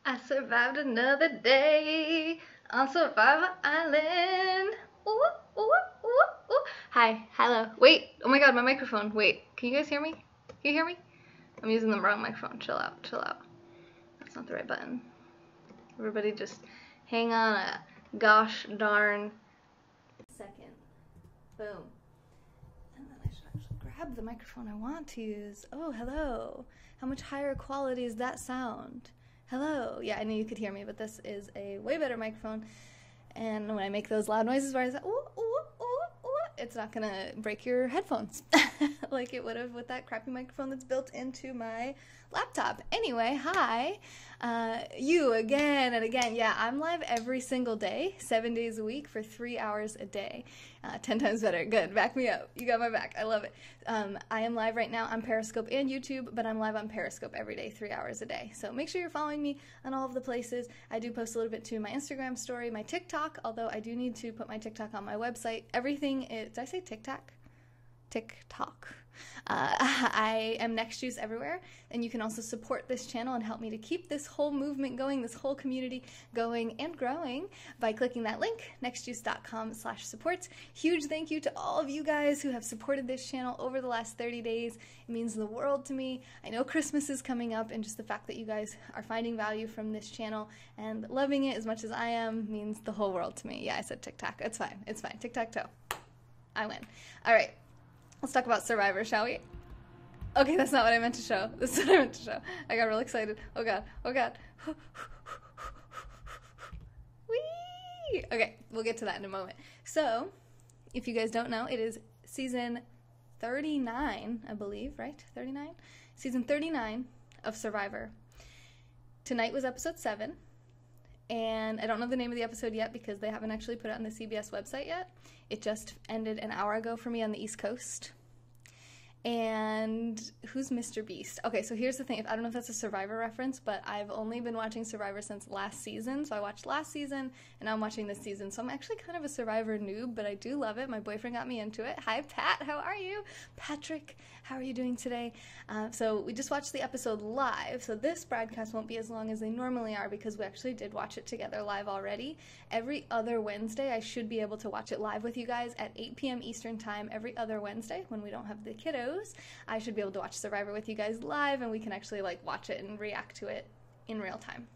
I survived another day on Survivor Island. Ooh, ooh, ooh, ooh. Hi, hello. Wait, oh my god, my microphone. Wait, can you guys hear me? Can you hear me? I'm using the wrong microphone. Chill out, chill out. That's not the right button. Everybody just hang on a gosh darn second. Boom. And then I should actually grab the microphone I want to use. Oh, hello. How much higher quality is that sound? Hello. Yeah, I knew you could hear me, but this is a way better microphone. And when I make those loud noises where I say, ooh, ooh, ooh, ooh, it's not gonna break your headphones like it would have with that crappy microphone that's built into my laptop. Anyway, hi. You again and again. Yeah, I'm live every single day, 7 days a week for 3 hours a day. 10 times better. Good. Back me up. You got my back. I love it. I am live right now on Periscope and YouTube, but I'm live on Periscope every day, 3 hours a day. So make sure you're following me on all of the places. I do post a little bit to my Instagram story, my TikTok, although I do need to put my TikTok on my website. Everything is, did I say TikTok? TikTok. I am Next Juice everywhere, and you can also support this channel and help me to keep this whole movement going, this whole community going and growing by clicking that link, nextjuice.com/support. Huge thank you to all of you guys who have supported this channel over the last 30 days. It means the world to me. I know Christmas is coming up, and just the fact that you guys are finding value from this channel and loving it as much as I am means the whole world to me. Yeah, I said TikTok. It's fine. It's fine. Tic-tac-toe. I win. All right. Let's talk about Survivor, shall we? Okay, that's not what I meant to show. This is what I meant to show. I got real excited. Oh god, oh god. Whee! Okay, we'll get to that in a moment. So, if you guys don't know, it is season 39, I believe, right? 39? Season 39 of Survivor. Tonight was episode 7. And I don't know the name of the episode yet because they haven't actually put it on the CBS website yet. It just ended an hour ago for me on the East Coast. And who's Mr. Beast? Okay, so here's the thing. I don't know if that's a Survivor reference, but I've only been watching Survivor since last season. So I watched last season, and now I'm watching this season. So I'm actually kind of a Survivor noob, but I do love it. My boyfriend got me into it. Hi, Pat. How are you? Patrick, how are you doing today? So we just watched the episode live. So this broadcast won't be as long as they normally are because we actually did watch it together live already. Every other Wednesday, I should be able to watch it live with you guys at 8 p.m. Eastern Time every other Wednesday when we don't have the kiddos. I should be able to watch Survivor with you guys live, and we can actually like watch it and react to it in real time.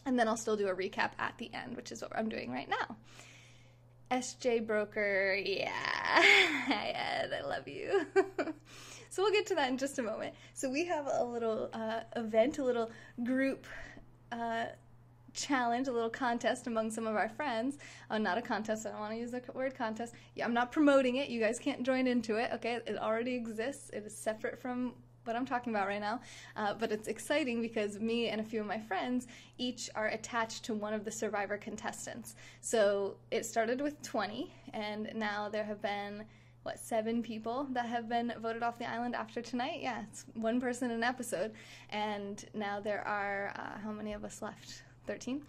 And then I'll still do a recap at the end, which is what I'm doing right now. SJ Broker, yeah, hi Ed, I love you. So we'll get to that in just a moment. So we have a little event, a little group challenge, a little contest among some of our friends. Oh, not a contest. I don't want to use the word contest. Yeah, I'm not promoting it. You guys can't join into it. Okay, it already exists. It is separate from what I'm talking about right now, but it's exciting because me and a few of my friends each are attached to one of the Survivor contestants. So it started with 20, and now there have been 7 people that have been voted off the island after tonight? Yeah, it's one person an episode, and now there are how many of us left? 13?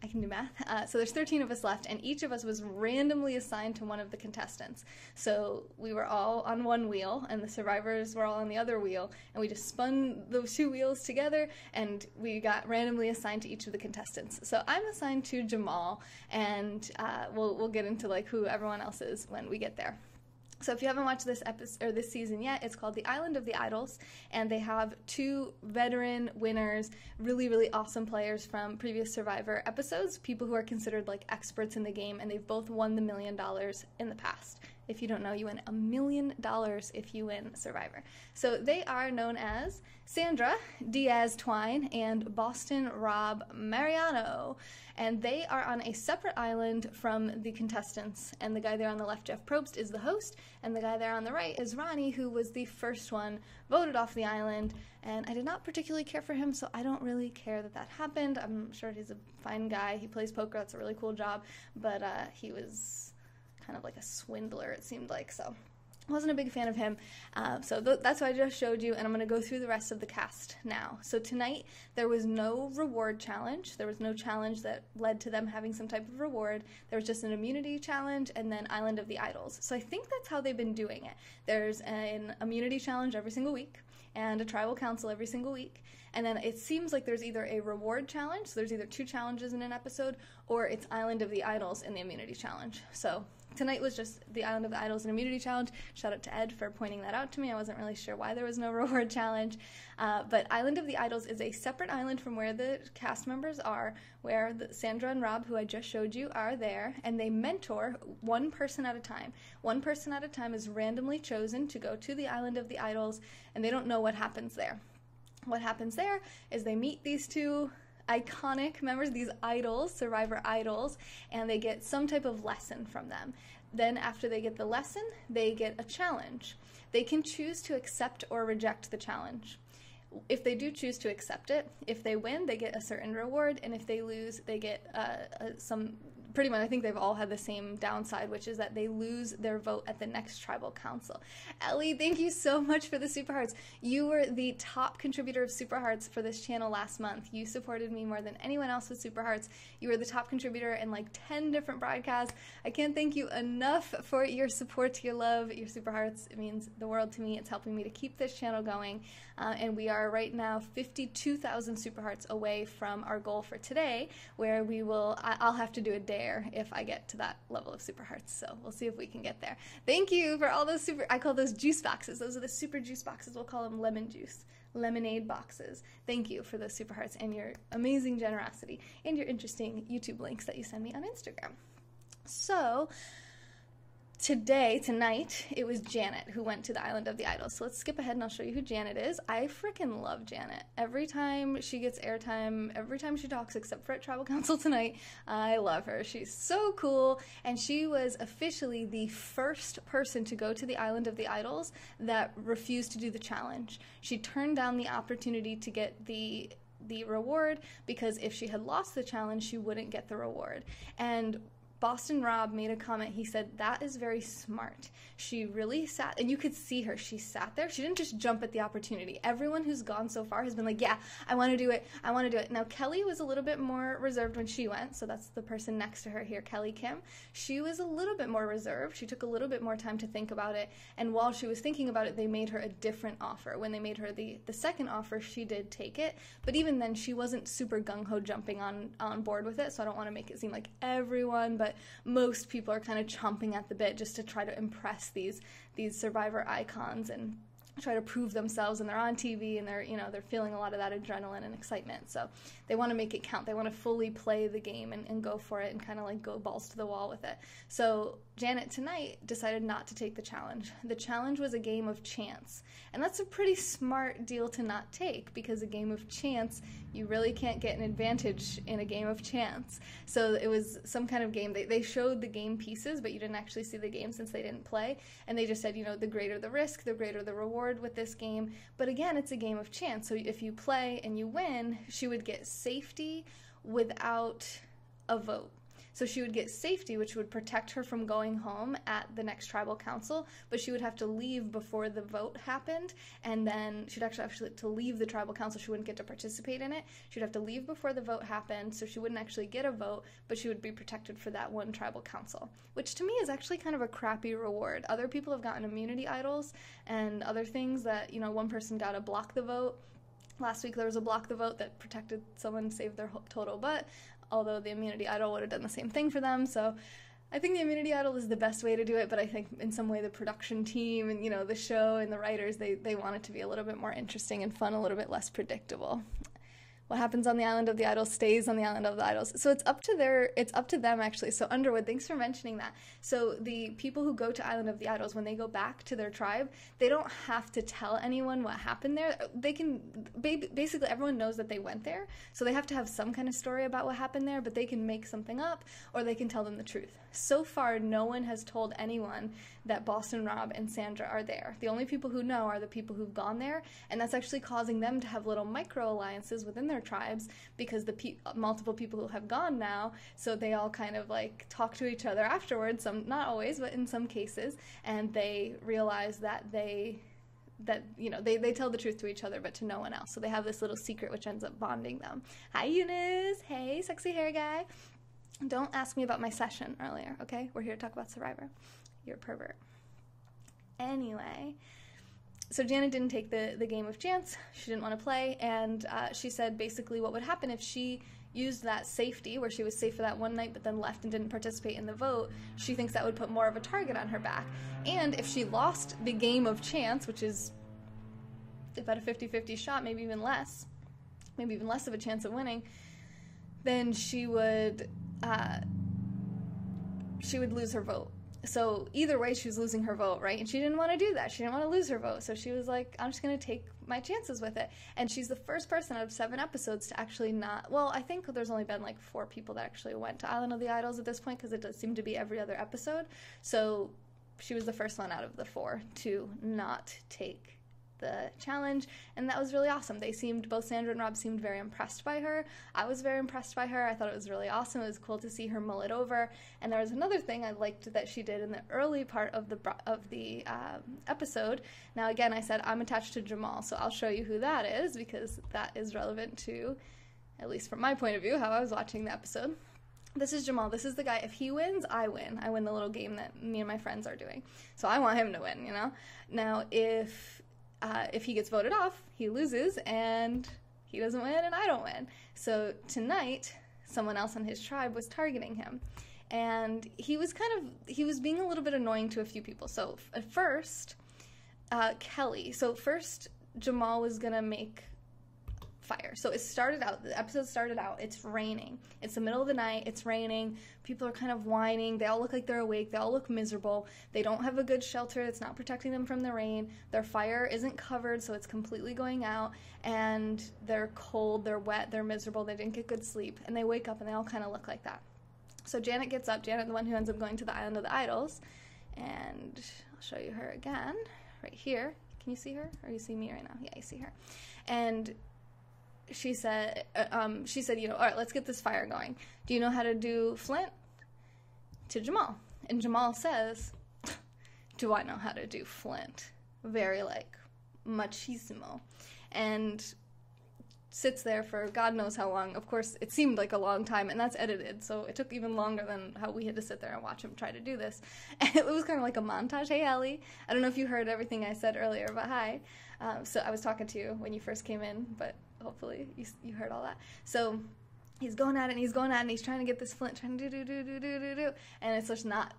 I can do math. So there's 13 of us left, and each of us was randomly assigned to one of the contestants. So we were all on one wheel, and the survivors were all on the other wheel, and we just spun those 2 wheels together, and we got randomly assigned to each of the contestants. So I'm assigned to Jamal, and we'll get into like who everyone else is when we get there. So if you haven't watched this episode or this season yet, it's called The Island of the Idols, and they have 2 veteran winners, really, really awesome players from previous Survivor episodes, people who are considered like experts in the game, and they've both won the $1 million in the past. If you don't know, you win $1 million if you win Survivor. So they are known as Sandra Diaz Twine and Boston Rob Mariano. And they are on a separate island from the contestants. And the guy there on the left, Jeff Probst, is the host. And the guy there on the right is Ronnie, who was the first one voted off the island. And I did not particularly care for him, so I don't really care that that happened. I'm sure he's a fine guy. He plays poker. That's a really cool job. But he was kind of like a swindler, it seemed like, so I wasn't a big fan of him. So that's what I just showed you, and I'm going to go through the rest of the cast now. So tonight, there was no reward challenge. There was no challenge that led to them having some type of reward. There was just an immunity challenge and then Island of the Idols. So I think that's how they've been doing it. There's an immunity challenge every single week, and a tribal council every single week. And then it seems like there's either a reward challenge, so there's either 2 challenges in an episode, or it's Island of the Idols and the immunity challenge. So tonight was just the Island of the Idols and immunity challenge. Shout out to Ed for pointing that out to me. I wasn't really sure why there was no reward challenge. But Island of the Idols is a separate island from where the cast members are, where Sandra and Rob, who I just showed you, are there, and they mentor one person at a time. One person at a time is randomly chosen to go to the Island of the Idols, and they don't know what happens there. What happens there is they meet these 2 iconic members, these idols, survivor idols, and they get some type of lesson from them. Then after they get the lesson, they get a challenge. They can choose to accept or reject the challenge. If they do choose to accept it, if they win, they get a certain reward, and if they lose, they get some... Pretty much, I think they've all had the same downside, which is that they lose their vote at the next tribal council. Ellie, thank you so much for the Super Hearts. You were the top contributor of Super Hearts for this channel last month. You supported me more than anyone else with Super Hearts. You were the top contributor in like 10 different broadcasts. I can't thank you enough for your support, your love, your Super Hearts. It means the world to me. It's helping me to keep this channel going. And we are right now 52,000 Super Hearts away from our goal for today, where I'll have to do a dare if I get to that level of Super Hearts. So we'll see if we can get there. Thank you for all those I call those juice boxes. Those are the super juice boxes. We'll call them lemon juice. Lemonade boxes. Thank you for those Super Hearts and your amazing generosity and your interesting YouTube links that you send me on Instagram. So tonight, it was Janet who went to the Island of the Idols. So let's skip ahead and I'll show you who Janet is. I freaking love Janet. Every time she gets airtime, every time she talks, except for at Tribal Council tonight, I love her. She's so cool, and she was officially the first person to go to the Island of the Idols that refused to do the challenge. She turned down the opportunity to get the reward because if she had lost the challenge, she wouldn't get the reward. And Boston Rob made a comment. He said, that is very smart. She really sat, and you could see her. She sat there. She didn't just jump at the opportunity. Everyone who's gone so far has been like, yeah, I want to do it. I want to do it. Now, Kelly was a little bit more reserved when she went, so that's the person next to her here, Kelly Kim. She was a little bit more reserved. She took a little bit more time to think about it, and while she was thinking about it, they made her a different offer. When they made her the second offer, she did take it, but even then, she wasn't super gung-ho jumping on board with it, so I don't want to make it seem like everyone, but most people are kind of chomping at the bit just to try to impress these survivor icons and try to prove themselves, and they're on TV and they're feeling a lot of that adrenaline and excitement. So they want to make it count. They want to fully play the game and go for it and kind of like go balls to the wall with it. So Janet tonight decided not to take the challenge. The challenge was a game of chance. And that's a pretty smart deal to not take, because a game of chance, you really can't get an advantage in a game of chance. So it was some kind of game. They showed the game pieces, but you didn't actually see the game since they didn't play. And they just said, the greater the risk, the greater the reward with this game. But again, it's a game of chance. So if you play and you win, she would get safety without a vote. So she would get safety, which would protect her from going home at the next tribal council, but she would have to leave before the vote happened, and then she'd actually have to leave the tribal council. She wouldn't get to participate in it. She'd have to leave before the vote happened, so she wouldn't actually get a vote, but she would be protected for that one tribal council, which to me is actually kind of a crappy reward. Other people have gotten immunity idols and other things that, one person got a block the vote. Last week there was a block the vote that protected someone, saved their total butt, although the immunity idol would have done the same thing for them. So I think the immunity idol is the best way to do it, but I think in some way the production team and, the show and the writers, they want it to be a little bit more interesting and fun, a little bit less predictable. What happens on the Island of the Idols stays on the Island of the Idols. So it's up to them, actually. So Underwood, thanks for mentioning that. So the people who go to Island of the Idols, when they go back to their tribe, they don't have to tell anyone what happened there. They can, basically everyone knows that they went there, so they have to have some kind of story about what happened there, but they can make something up, or they can tell them the truth. So far, no one has told anyone that Boston Rob and Sandra are there. The only people who know are the people who've gone there, and that's actually causing them to have little micro-alliances within their tribes, because the multiple people who have gone now, so they all kind of like talk to each other afterwards, some, not always, but in some cases, and they realize that they tell the truth to each other, but to no one else. So they have this little secret which ends up bonding them. Hi, Eunice. Hey, sexy hair guy. Don't ask me about my session earlier, okay? We're here to talk about Survivor. You're a pervert. Anyway, So Janet didn't take the game of chance. She didn't want to play, and she said basically what would happen if she used that safety, where she was safe for that one night but then left and didn't participate in the vote, she thinks that would put more of a target on her back. And if she lost the game of chance, which is about a 50-50 shot, maybe even less of a chance of winning, then she would lose her vote. So either way, she was losing her vote, right? And she didn't want to do that. She didn't want to lose her vote. So she was like, I'm just going to take my chances with it. And she's the first person out of 7 episodes to actually not... Well, I think there's only been like 4 people that actually went to Island of the Idols at this point, because it does seem to be every other episode. So she was the first one out of the 4 to not take the challenge, and that was really awesome. Both Sandra and Rob seemed very impressed by her. I was very impressed by her. I thought it was really awesome. It was cool to see her mull it over. And there was another thing I liked that she did in the early part of the episode. Now again, I said I'm attached to Jamal, so I'll show you who that is, because that is relevant to, at least from my point of view, how I was watching the episode. This is Jamal. This is the guy. If he wins, I win. I win the little game that me and my friends are doing. So I want him to win, you know? Now, if he gets voted off, he loses, and he doesn't win, and I don't win. So tonight, someone else on his tribe was targeting him, and he was being a little bit annoying to a few people. So at first, Kelly. So first, Jamal was gonna make fire. So the episode started out, it's raining. It's the middle of the night, it's raining, people are kind of whining, they all look like they're awake, they all look miserable, they don't have a good shelter, it's not protecting them from the rain, their fire isn't covered, so it's completely going out, and they're cold, they're wet, they're miserable, they didn't get good sleep, and they wake up and they all kind of look like that. So Janet gets up, Janet, the one who ends up going to the Island of the Idols, and I'll show you her again, right here. Can you see her? Or you see me right now? Yeah, you see her. And she said, you know, all right, let's get this fire going. Do you know how to do flint? To Jamal. And Jamal says, do I know how to do flint? Very, like, machismo. And sits there for God knows how long. Of course, it seemed like a long time, and that's edited, so it took even longer than how we had to sit there and watch him try to do this. And it was kind of like a montage. Hey, Ellie. I don't know if you heard everything I said earlier, but hi. So I was talking to you when you first came in, but hopefully you heard all that. So he's going at it, and he's going at it, and he's trying to get this flint, trying to do, and it's just not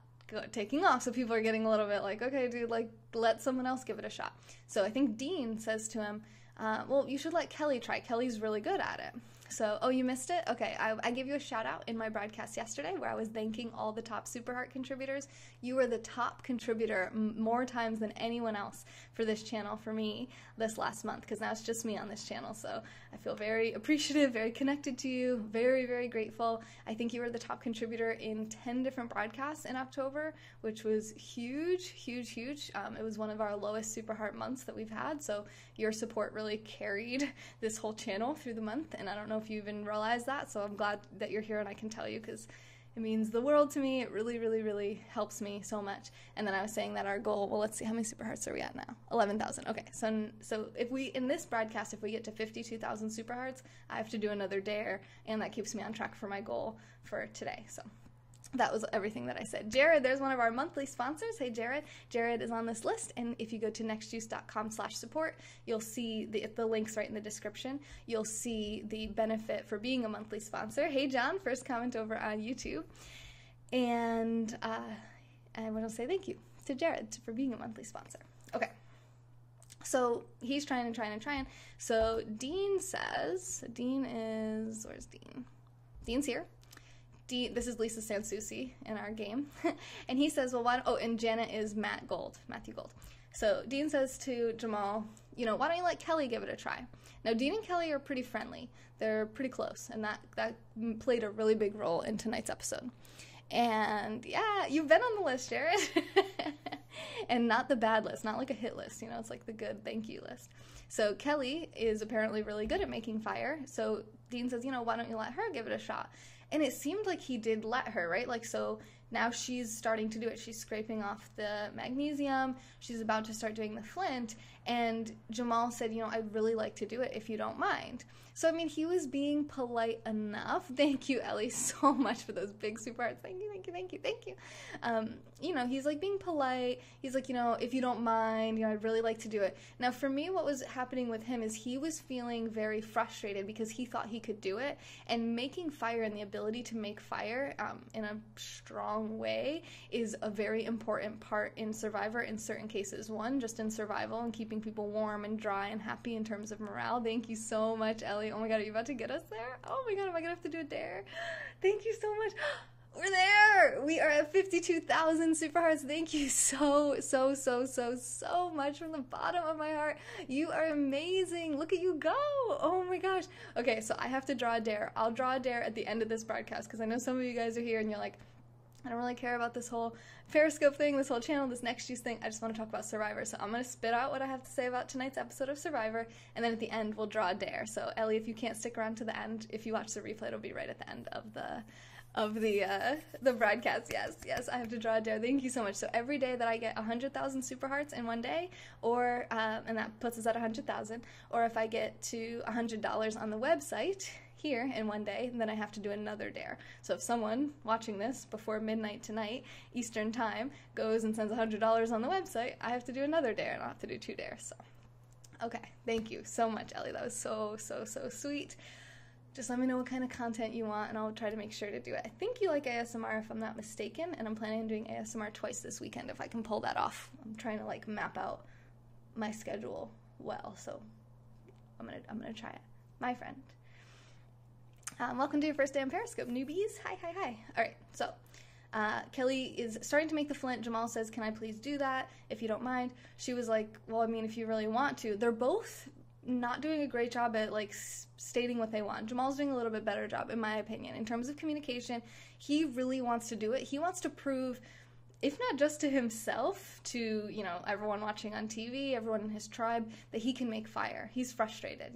taking off. So people are getting a little bit like, okay, dude, like, let someone else give it a shot. So I think Dean says to him, well, you should let Kelly try. Kelly's really good at it. So, oh, you missed it? Okay, I gave you a shout out in my broadcast yesterday where I was thanking all the top Super Heart contributors. You were the top contributor more times than anyone else for this channel for me this last month, because now it's just me on this channel. So I feel very appreciative, very connected to you, very, very grateful. I think you were the top contributor in 10 different broadcasts in October, which was huge, huge, huge. It was one of our lowest Super Heart months that we've had, so your support really carried this whole channel through the month, and I don't know if you even realize that, so I'm glad that you're here and I can tell you, because it means the world to me. It really, really, really helps me so much. And then I was saying that our goal, well, let's see, how many Super Hearts are we at now? 11,000. Okay, so if we, in this broadcast, if we get to 52,000 Super Hearts, I have to do another dare, and that keeps me on track for my goal for today. So that was everything that I said. Jared, there's one of our monthly sponsors. Hey, Jared. Jared is on this list, and if you go to nextjuice.com/support, you'll see the links right in the description. You'll see the benefit for being a monthly sponsor. Hey, John, first comment over on YouTube. And I want to say thank you to Jared for being a monthly sponsor. Okay. So he's trying. So Dean says, where's Dean? Dean's here. This is Lisa Sansucci in our game. And he says, well, and Janet is Matthew Gold. So Dean says to Jamal, you know, why don't you let Kelly give it a try? Now, Dean and Kelly are pretty friendly. They're pretty close, and that played a really big role in tonight's episode. And yeah, you've been on the list, Jared. And not the bad list, not like a hit list, you know, it's like the good thank you list. So Kelly is apparently really good at making fire. So Dean says, why don't you let her give it a shot? And it seemed like he did let her, right? Like, so now she's starting to do it. She's scraping off the magnesium. She's about to start doing the flint. And Jamal said, I'd really like to do it if you don't mind. So, I mean, he was being polite enough. Thank you, Ellie, so much for those big super hearts. Thank you, thank you, thank you, thank you. He's like being polite. He's like, if you don't mind, I'd really like to do it. Now, for me, what was happening with him is he was feeling very frustrated because he thought he could do it. And making fire and the ability to make fire in a strong way is a very important part in Survivor in certain cases. One, just in survival and keeping people warm and dry and happy in terms of morale. Thank you so much, Ellie. Oh my God, are you about to get us there? Oh my God, am I gonna have to do a dare? Thank you so much. We're there! We are at 52,000 super hearts. Thank you so much from the bottom of my heart. You are amazing. Look at you go. Oh my gosh. Okay, so I have to draw a dare. I'll draw a dare at the end of this broadcast because I know some of you guys are here and you're like, I don't really care about this whole Periscope thing, this whole channel, this Next Juice thing. I just want to talk about Survivor. So I'm going to spit out what I have to say about tonight's episode of Survivor, and then at the end we'll draw a dare. So Ellie, if you can't stick around to the end, if you watch the replay, it'll be right at the end of the broadcast. Yes, I have to draw a dare. Thank you so much. So every day that I get 100,000 super hearts in one day, or and that puts us at 100,000, or if I get to $100 on the website here in one day, then I have to do another dare. So if someone watching this before midnight tonight Eastern time goes and sends $100 on the website, I have to do another dare, and I'll have to do 2 dares. So okay, thank you so much, Ellie. That was so sweet. Just let me know what kind of content you want, and I'll try to make sure to do it. I think you like ASMR, if I'm not mistaken, and I'm planning on doing ASMR twice this weekend if I can pull that off. I'm trying to like map out my schedule well, so I'm gonna try it. My friend. Welcome to your first day on Periscope, newbies. Hi. All right, so Kelly is starting to make the flint. Jamal says, can I please do that if you don't mind? She was like, well, I mean, if you really want to. They're both not doing a great job at like stating what they want. Jamal's doing a little bit better job, in my opinion, in terms of communication. He really wants to do it. He wants to prove, if not just to himself, to, everyone watching on TV, everyone in his tribe, that he can make fire. He's frustrated,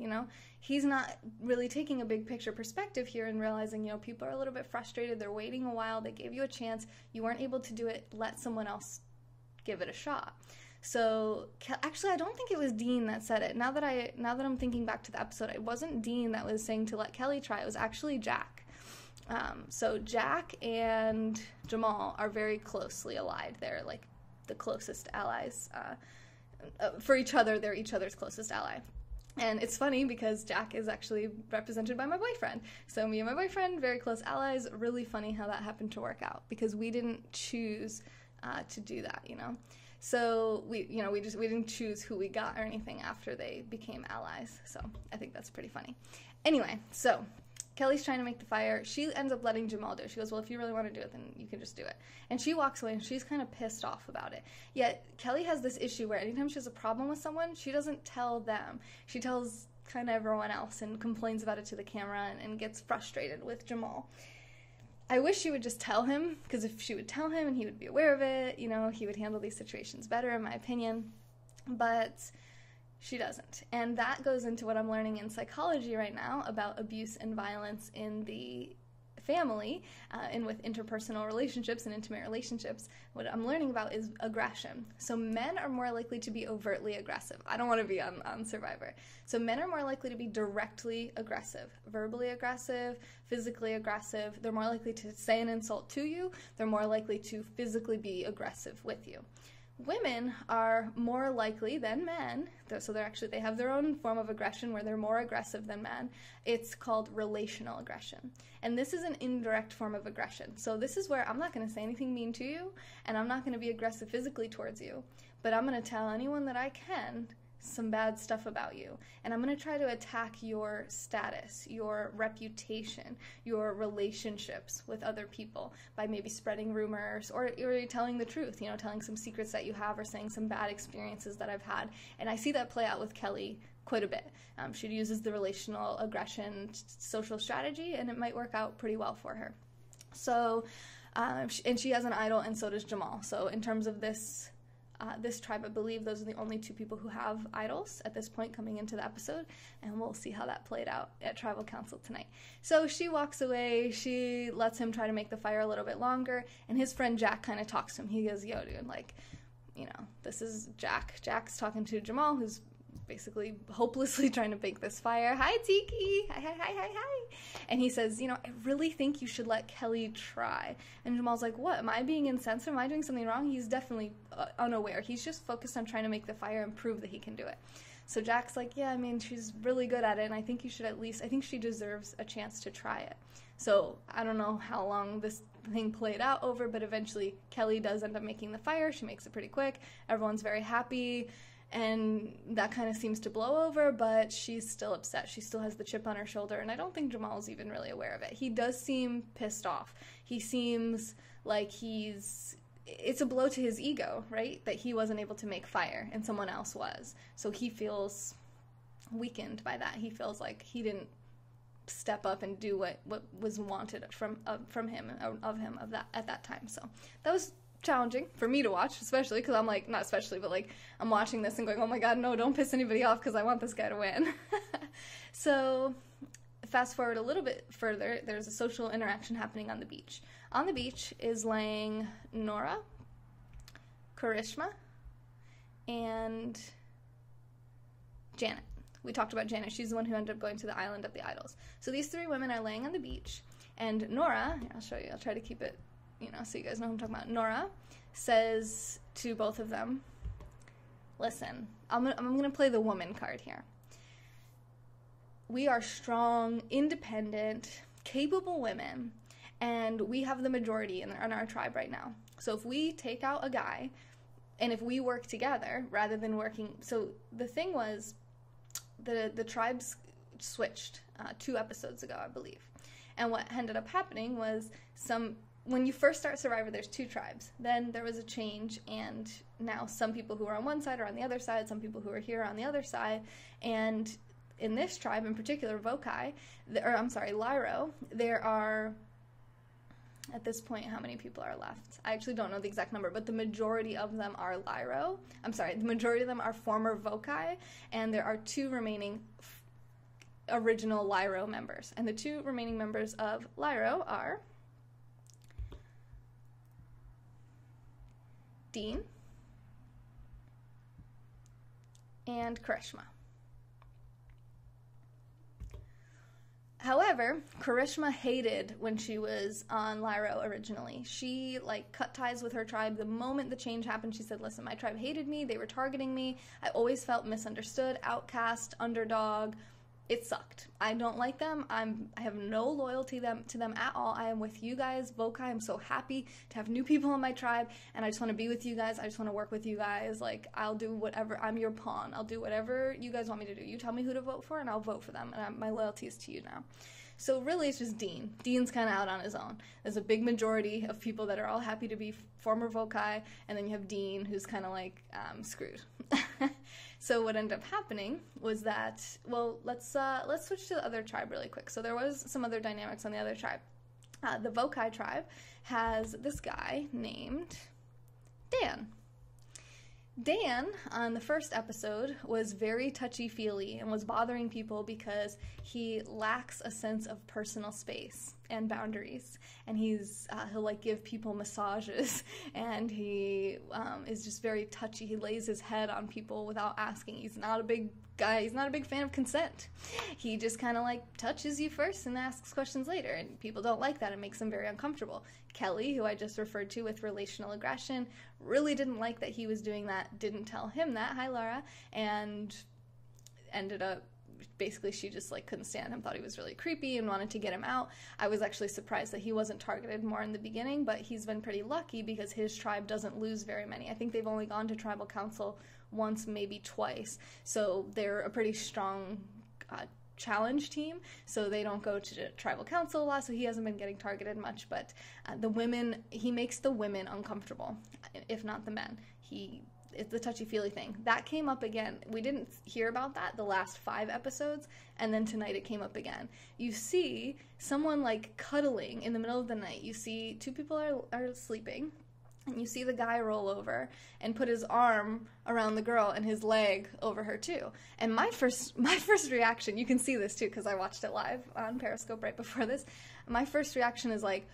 He's not really taking a big picture perspective here and realizing, people are a little bit frustrated. They're waiting a while. They gave you a chance. You weren't able to do it. Let someone else give it a shot. So actually, I don't think it was Dean that said it. Now that I'm thinking back to the episode, it wasn't Dean that was saying to let Kelly try. It was actually Jack. So Jack and Jamal are very closely allied. They're like the closest allies for each other. They're each other's closest ally. And it's funny because Jack is actually represented by my boyfriend. So me and my boyfriend, very close allies. Really funny how that happened to work out because we didn't choose to do that, So we didn't choose who we got or anything after they became allies. So I think that's pretty funny. Anyway, so Kelly's trying to make the fire. She ends up letting Jamal do it. She goes, well, if you really want to do it, then you can just do it. And she walks away, and she's kind of pissed off about it. Yet Kelly has this issue where anytime she has a problem with someone, she doesn't tell them. She tells kind of everyone else and complains about it to the camera and gets frustrated with Jamal. I wish she would just tell him, because if she would tell him and he would be aware of it, he would handle these situations better, in my opinion. But she doesn't. And that goes into what I'm learning in psychology right now about abuse and violence in the family and with interpersonal relationships and intimate relationships. What I'm learning about is aggression. So men are more likely to be overtly aggressive. I don't want to be on Survivor. So men are more likely to be directly aggressive, verbally aggressive, physically aggressive. They're more likely to say an insult to you. They're more likely to physically be aggressive with you. Women are more likely than men, so they have their own form of aggression where they're more aggressive than men. It's called relational aggression. And this is an indirect form of aggression. So this is where I'm not going to say anything mean to you, and I'm not going to be aggressive physically towards you, but I'm going to tell anyone that I can some bad stuff about you. And I'm going to try to attack your status, your reputation, your relationships with other people by maybe spreading rumors or telling the truth, telling some secrets that you have or saying some bad experiences that I've had. And I see that play out with Kelly quite a bit. She uses the relational aggression social strategy, and it might work out pretty well for her. So, and she has an idol, and so does Jamal. So in terms of this this tribe, I believe those are the only two people who have idols at this point coming into the episode, and we'll see how that played out at tribal council tonight. So she walks away, she lets him try to make the fire a little bit longer, and his friend Jack kind of talks to him. He goes, yo, dude, like, you know, this is Jack. Jack's talking to Jamal, who's basically hopelessly trying to bake this fire. Hi, Tiki. Hi. And he says, you know, I really think you should let Kelly try. And Jamal's like, what? Am I being insensitive? Am I doing something wrong? He's definitely unaware. He's just focused on trying to make the fire and prove that he can do it. So Jack's like, yeah, I mean, she's really good at it, and I think you should I think she deserves a chance to try it. So I don't know how long this thing played out over, but eventually Kelly does end up making the fire. She makes it pretty quick. Everyone's very happy. And that kind of seems to blow over, but she's still upset. She still has the chip on her shoulder, and I don't think Jamal's even really aware of it. He does seem pissed off. He seems like it's a blow to his ego, right? That he wasn't able to make fire, and someone else was. So he feels weakened by that. He feels like he didn't step up and do what was wanted from him, at that time. So that was challenging for me to watch, especially because I'm like, not especially, but like I'm watching this and going, oh my god, no, don't piss anybody off because I want this guy to win. So fast forward a little bit further, there's a social interaction happening on the beach. On the beach is laying Nora, Karishma, and Janet. We talked about Janet. She's the one who ended up going to the island of the idols. So these three women are laying on the beach, and Nora, I'll show you, I'll try to keep it, you know, so you guys know who I'm talking about. Nora says to both of them, listen, I'm gonna play the woman card here. We are strong, independent, capable women, and we have the majority in our tribe right now. So if we take out a guy, and if we work together, rather than working, so the thing was, the tribes switched 2 episodes ago, I believe. And what ended up happening was when you first start Survivor, there's 2 tribes. Then there was a change, and now some people who are on one side are on the other side, some people who are here are on the other side. And in this tribe, in particular, Lyro, there are, at this point, how many people are left? I actually don't know the exact number, but the majority of them are Lyro. The majority of them are former Vokai, and there are 2 remaining original Lyro members. And the 2 remaining members of Lyro are Dean and Karishma. However, Karishma hated when she was on Lyro originally. She, cut ties with her tribe. The moment the change happened, she said, listen, my tribe hated me. They were targeting me. I always felt misunderstood, outcast, underdog. It sucked. I don't like them. I have no loyalty to them at all. I am with you guys, Vokai. I'm so happy to have new people in my tribe, and I just want to be with you guys. I just want to work with you guys. I'll do whatever. I'm your pawn. I'll do whatever you guys want me to do. You tell me who to vote for, and I'll vote for them, and my loyalty is to you now. So really, it's just Dean. Dean's kind of out on his own. There's a big majority of people that are all happy to be former Vokai, and then you have Dean, who's kind of screwed. So what ended up happening was that, well, let's switch to the other tribe really quick. So there was some other dynamics on the other tribe. The Vokai tribe has this guy named Dan. Dan, on the first episode, was very touchy-feely and was bothering people because he lacks a sense of personal space and boundaries. And he'll give people massages, and he is just very touchy. He lays his head on people without asking. He's not a big guy. He's not a big fan of consent. He just kind of touches you first and asks questions later, and people don't like that. It makes them very uncomfortable. Kelly, who I just referred to with relational aggression, really didn't like that he was doing that, didn't tell him that, hi Laura, and ended up, basically she just couldn't stand him, thought he was really creepy and wanted to get him out. I was actually surprised that he wasn't targeted more in the beginning, but he's been pretty lucky because his tribe doesn't lose very many. I think they've only gone to tribal council once, maybe twice, so they're a pretty strong challenge team, so they don't go to tribal council a lot, so he hasn't been getting targeted much. But he makes the women uncomfortable, if not the men. It's the touchy-feely thing. That came up again. We didn't hear about that the last 5 episodes, and then tonight it came up again. You see someone cuddling in the middle of the night. You see 2 people are sleeping. and you see the guy roll over and put his arm around the girl and his leg over her too. And my first reaction, you can see this too because I watched it live on Periscope right before this. My first reaction is like,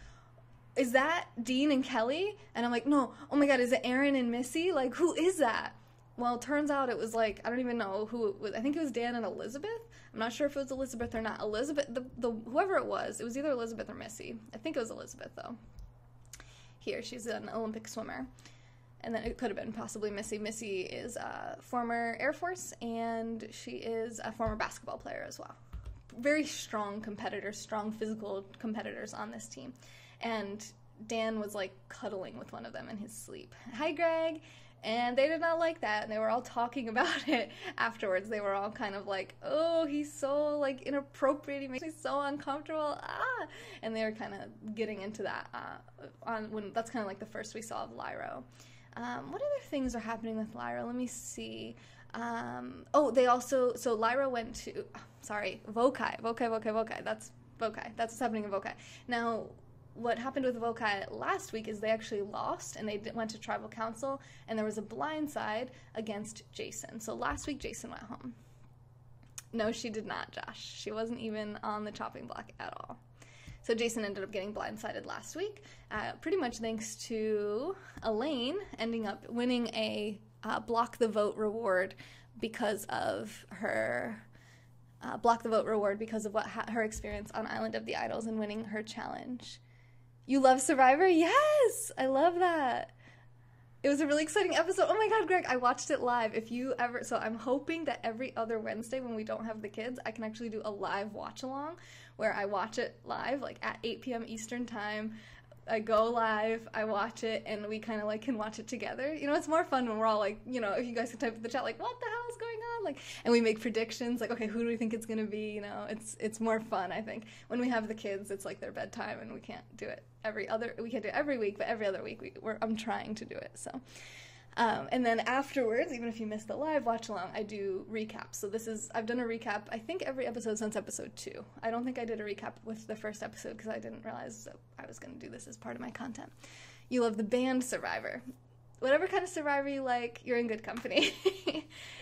is that Dean and Kelly? And I'm like, no, oh my God, is it Aaron and Missy? Like, who is that? Well, it turns out it was like, I don't even know who it was. I think it was Dan and Elizabeth. I'm not sure if it was Elizabeth or not. Elizabeth, whoever it was either Elizabeth or Missy. I think it was Elizabeth though. Here, she's an Olympic swimmer. And then it could have been possibly Missy. Missy is a former Air Force, and she is a former basketball player as well. Very strong competitors, strong physical competitors on this team. And Dan was like cuddling with one of them in his sleep. Hi, Greg. And they did not like that, and they were all talking about it afterwards. They were all kind of like, oh, he's so, like, inappropriate, he makes me so uncomfortable, and they were kind of getting into that, that's kind of like the first we saw of Lyro. What other things are happening with Lyro? Let me see. They also, so Lyro went to, Vokai, that's Vokai, that's what's happening in Vokai. Now, what happened with Vokai last week is they actually lost, and they went to tribal council, and there was a blindside against Jason. So last week, Jason went home. No, she did not, Josh. She wasn't even on the chopping block at all. So Jason ended up getting blindsided last week, pretty much thanks to Elaine ending up winning a block the vote reward because of her... her experience on Island of the Idols and winning her challenge. You love Survivor? Yes! I love that. It was a really exciting episode. Oh my God, Greg, I watched it live. So I'm hoping that every other Wednesday when we don't have the kids, I can actually do a live watch along where I watch it live, like at 8 p.m. Eastern time. I go live, I watch it, and we kind of like can watch it together. You know, it's more fun when we're all like, you know, if you guys can type in the chat like, what the hell is going on? Like, and we make predictions like, okay, who do we think it's gonna be? You know, it's more fun, I think. When we have the kids, it's like their bedtime, and we can't do it we can't do it every week, but every other week I'm trying to do it. So, and then afterwards, even if you missed the live watch along, I do recaps. So I've done a recap, I think every episode since episode 2. I don't think I did a recap with the first episode because I didn't realize that I was going to do this as part of my content. You love the band Survivor. Whatever kind of Survivor you like, you're in good company.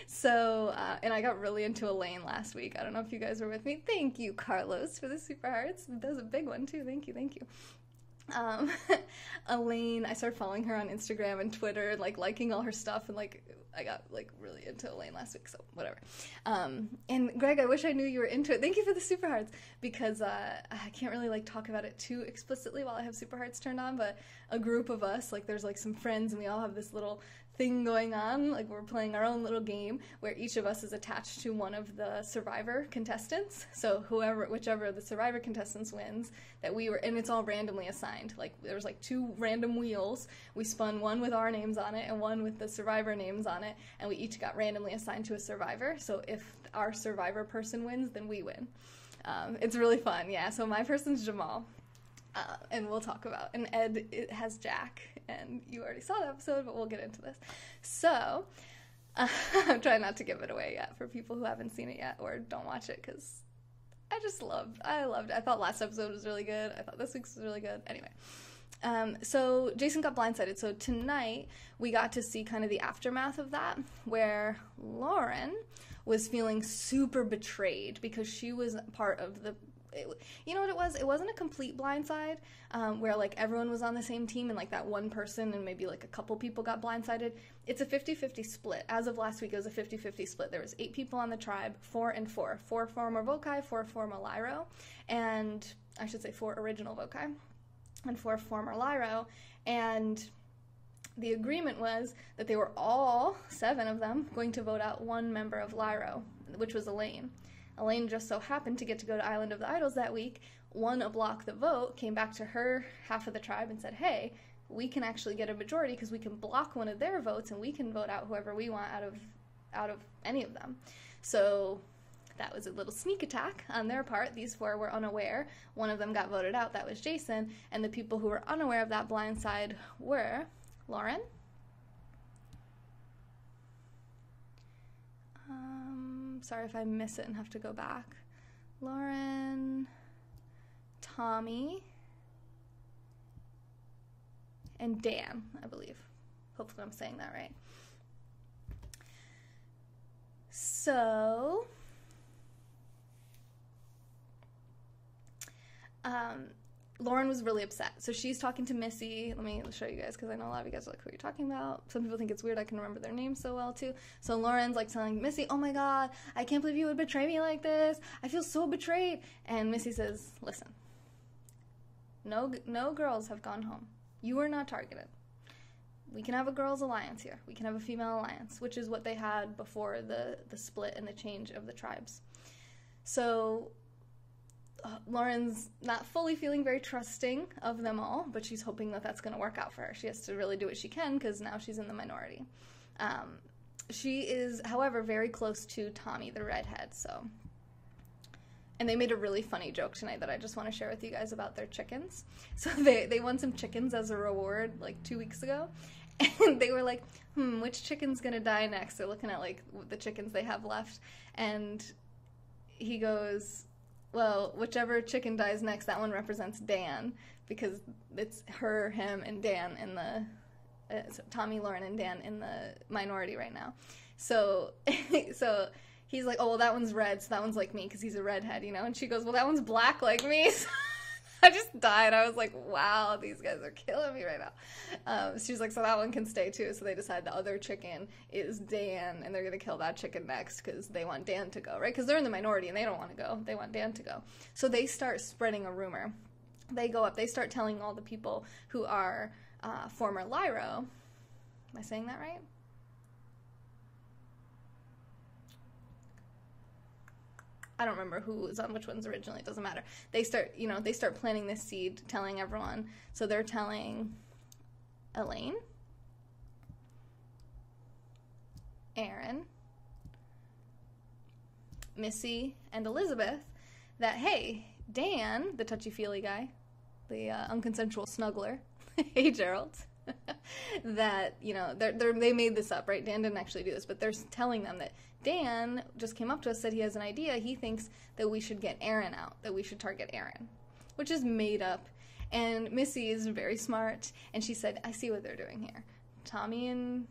So, and I got really into Elaine last week. I don't know if you guys were with me. Thank you, Carlos, for the super hearts. That was a big one too. Thank you. Elaine, I started following her on Instagram and Twitter, like liking all her stuff, and like I got like really into Elaine last week, so whatever. And Greg, I wish I knew you were into it. Thank you for the super hearts, because I can't really like talk about it too explicitly while I have super hearts turned on, but a group of us, like there's like some friends, and we all have this little thing going on, like we're playing our own little game where each of us is attached to one of the Survivor contestants. So whichever of the Survivor contestants wins, and it's all randomly assigned. Like there was like 2 random wheels. We spun one with our names on it and one with the Survivor names on it, and we each got randomly assigned to a Survivor. So if our Survivor person wins, then we win. It's really fun, yeah. So my person's Jamal. And we'll talk about, and Ed has Jack, and you already saw the episode, but we'll get into this. So, I'm trying not to give it away yet for people who haven't seen it yet or don't watch it, because I loved it. I thought last episode was really good. I thought this week's was really good. Anyway, so Jason got blindsided. So tonight, we got to see kind of the aftermath of that, where Lauren was feeling super betrayed because she was part of you know what it was? It wasn't a complete blindside where like everyone was on the same team and like that one person and maybe like a couple people got blindsided. It's a 50-50 split. As of last week, it was a 50-50 split. There was 8 people on the tribe, 4 and 4. 4 former Vokai, 4 former Lyro, and I should say 4 original Vokai and 4 former Lyro. And the agreement was that they were all, 7 of them, going to vote out 1 member of Lyro, which was Elaine. Elaine just so happened to get to go to Island of the Idols that week, won a block the vote, came back to her half of the tribe and said, hey, we can actually get a majority because we can block one of their votes and we can vote out whoever we want out of any of them. So that was a little sneak attack on their part. These 4 were unaware. One of them got voted out. That was Jason. And the people who were unaware of that blindside were Lauren, sorry if I miss it and have to go back. Lauren, Tommy, and Dan, I believe. Hopefully I'm saying that right. So, Lauren was really upset. So she's talking to Missy. Let me show you guys, because I know a lot of you guys are like, who are you talking about? Some people think it's weird I can remember their names so well, too. So Lauren's like telling Missy, oh my God, I can't believe you would betray me like this. I feel so betrayed. And Missy says, listen, no girls have gone home. You are not targeted. We can have a girls' alliance here. We can have a female alliance, which is what they had before the split and the change of the tribes. So Lauren's not fully feeling very trusting of them all, but she's hoping that that's going to work out for her. She has to really do what she can because now she's in the minority. She is, however, very close to Tommy, the redhead. And they made a really funny joke tonight that I just want to share with you guys about their chickens. So they won some chickens as a reward like 2 weeks ago. And they were like, which chicken's going to die next? They're looking at like the chickens they have left. And he goes, well, whichever chicken dies next, that one represents Dan, because it's her, him, and Dan in the, so Tommy, Lauren, and Dan in the minority right now. So he's like, oh, well, that one's red, so that one's like me, because he's a redhead, you know? And she goes, well, that one's black like me. So I just died. I was like, wow, these guys are killing me right now. She's like, so that one can stay too. So they decide the other chicken is Dan, and they're going to kill that chicken next because they want Dan to go, right? Because they're in the minority and they don't want to go. They want Dan to go. So they start spreading a rumor. They go up. They start telling all the people who are former Lyro. Am I saying that right? I don't remember who was on which ones originally. It doesn't matter. They start planting this seed, telling everyone. So they're telling Elaine, Aaron, Missy, and Elizabeth that, hey, Dan, the touchy-feely guy, the unconsensual snuggler, hey, Gerald, that, you know, they made this up, right? Dan didn't actually do this, but they're telling them that Dan just came up to us, said he has an idea. He thinks that we should get Aaron out, that we should target Aaron, which is made up. And Missy is very smart, and she said, I see what they're doing here. Tommy and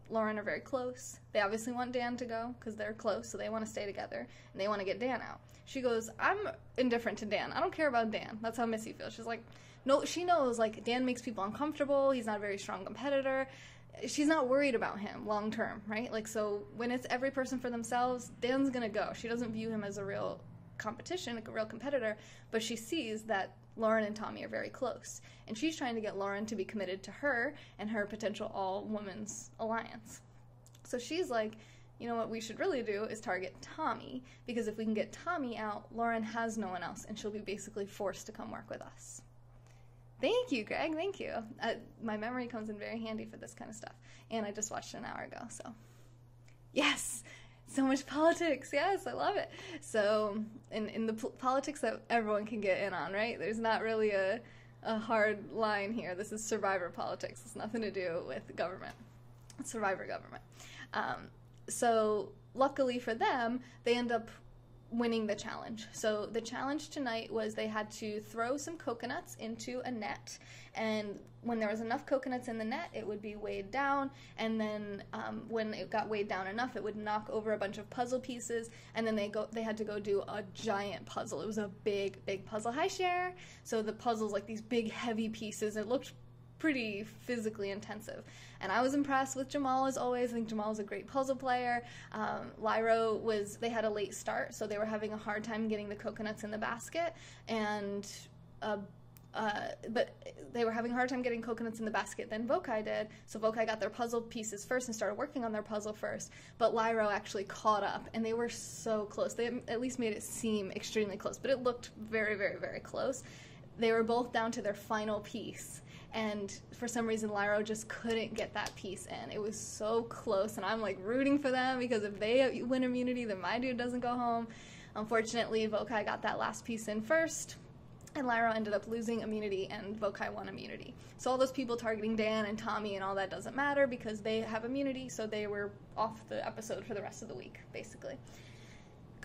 Lauren are very close. They obviously want Dan to go because they're close, so they want to stay together, and they want to get Dan out. She goes, I'm indifferent to Dan. I don't care about Dan. That's how Missy feels. She's like, no, she knows, like, Dan makes people uncomfortable. He's not a very strong competitor. She's not worried about him long term, right? Like, so when it's every person for themselves, Dan's gonna go. She doesn't view him as a real competition, like a real competitor, but she sees that Lauren and Tommy are very close. And she's trying to get Lauren to be committed to her and her potential all-women's alliance. So she's like, you know what we should really do is target Tommy, because if we can get Tommy out, Lauren has no one else, and she'll be basically forced to come work with us. Thank you, Greg. Thank you. My memory comes in very handy for this kind of stuff. And I just watched it an hour ago, so. Yes! So much politics. Yes, I love it. So, in the politics that everyone can get in on, right? There's not really a hard line here. This is survivor politics. It's nothing to do with government. It's survivor government. So, luckily for them, they end up winning the challenge. So the challenge tonight was they had to throw some coconuts into a net, and when there was enough coconuts in the net, it would be weighed down, and then when it got weighed down enough, it would knock over a bunch of puzzle pieces, and then they had to go do a giant puzzle. It was a big puzzle. Hi, Cher. So the puzzle's like these big heavy pieces. It looked pretty physically intensive. And I was impressed with Jamal as always. I think Jamal was a great puzzle player. Lyro they had a late start, so they were having a hard time getting the coconuts in the basket, and but they were having a hard time getting coconuts in the basket than Vokai did, so Vokai got their puzzle pieces first and started working on their puzzle first, but Lyro actually caught up, and they were so close. They at least made it seem extremely close, but it looked very, very, very close. They were both down to their final piece, and for some reason Lyro just couldn't get that piece in. It was so close, and I'm like rooting for them, because if they win immunity, then my dude doesn't go home. Unfortunately, Vokai got that last piece in first, and Lyro ended up losing immunity, and Vokai won immunity. So all those people targeting Dan and Tommy and all that doesn't matter, because they have immunity, so they were off the episode for the rest of the week, basically.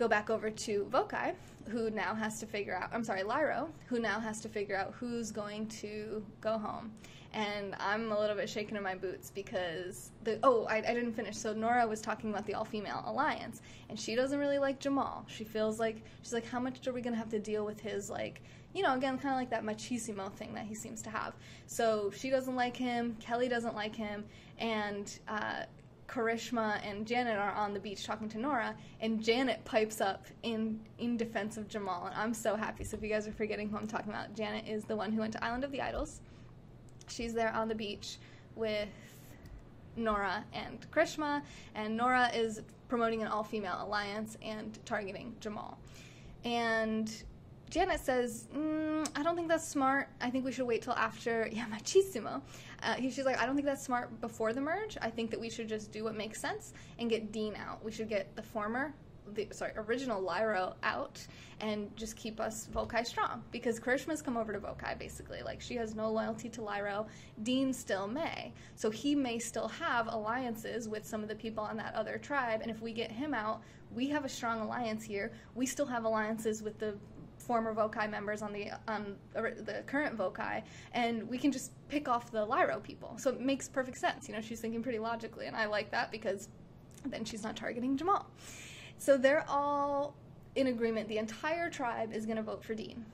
go back over to Vokai, who now has to figure out, Lyro, who now has to figure out who's going to go home. And I'm a little bit shaken in my boots because I didn't finish. So Nora was talking about the all-female alliance, and she doesn't really like Jamal. She feels like, she's like, how much are we going to have to deal with his, like, you know, again, kind of like that machismo thing that he seems to have. So she doesn't like him, Kelly doesn't like him, and Karishma and Janet are on the beach talking to Nora, and Janet pipes up in defense of Jamal, and I'm so happy. So if you guys are forgetting who I'm talking about, Janet is the one who went to Island of the Idols. She's there on the beach with Nora and Karishma, and Nora is promoting an all-female alliance and targeting Jamal. And Janet says, I don't think that's smart. I think we should wait till after, machismo. She's like, I don't think that's smart before the merge. I think that we should just do what makes sense and get Dean out. We should get the original Lyro out and just keep us Vokai strong. Because Karishma's come over to Vokai, basically. Like, she has no loyalty to Lyro. Dean still may. So he may still have alliances with some of the people on that other tribe, and if we get him out, we have a strong alliance here. We still have alliances with the former Vokai members on the current Vokai, and we can just pick off the Lyro people. So it makes perfect sense. You know, she's thinking pretty logically, and I like that because then she's not targeting Jamal. So they're all in agreement. The entire tribe is going to vote for Dean.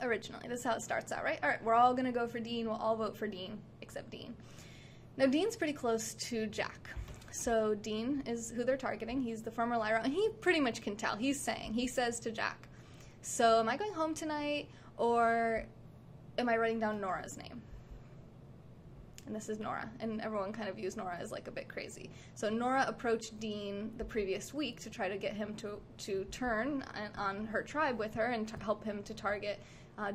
Originally, this is how it starts out, right? All right, we're all going to go for Dean. We'll all vote for Dean, except Dean. Now, Dean's pretty close to Jack. So Dean is who they're targeting. He's the former Lyro, and he pretty much can tell. He says to Jack, so am I going home tonight, or am I writing down Nora's name? And this is Nora, and everyone kind of views Nora as like a bit crazy. So Nora approached Dean the previous week to try to get him to turn on her tribe with her and to help him to target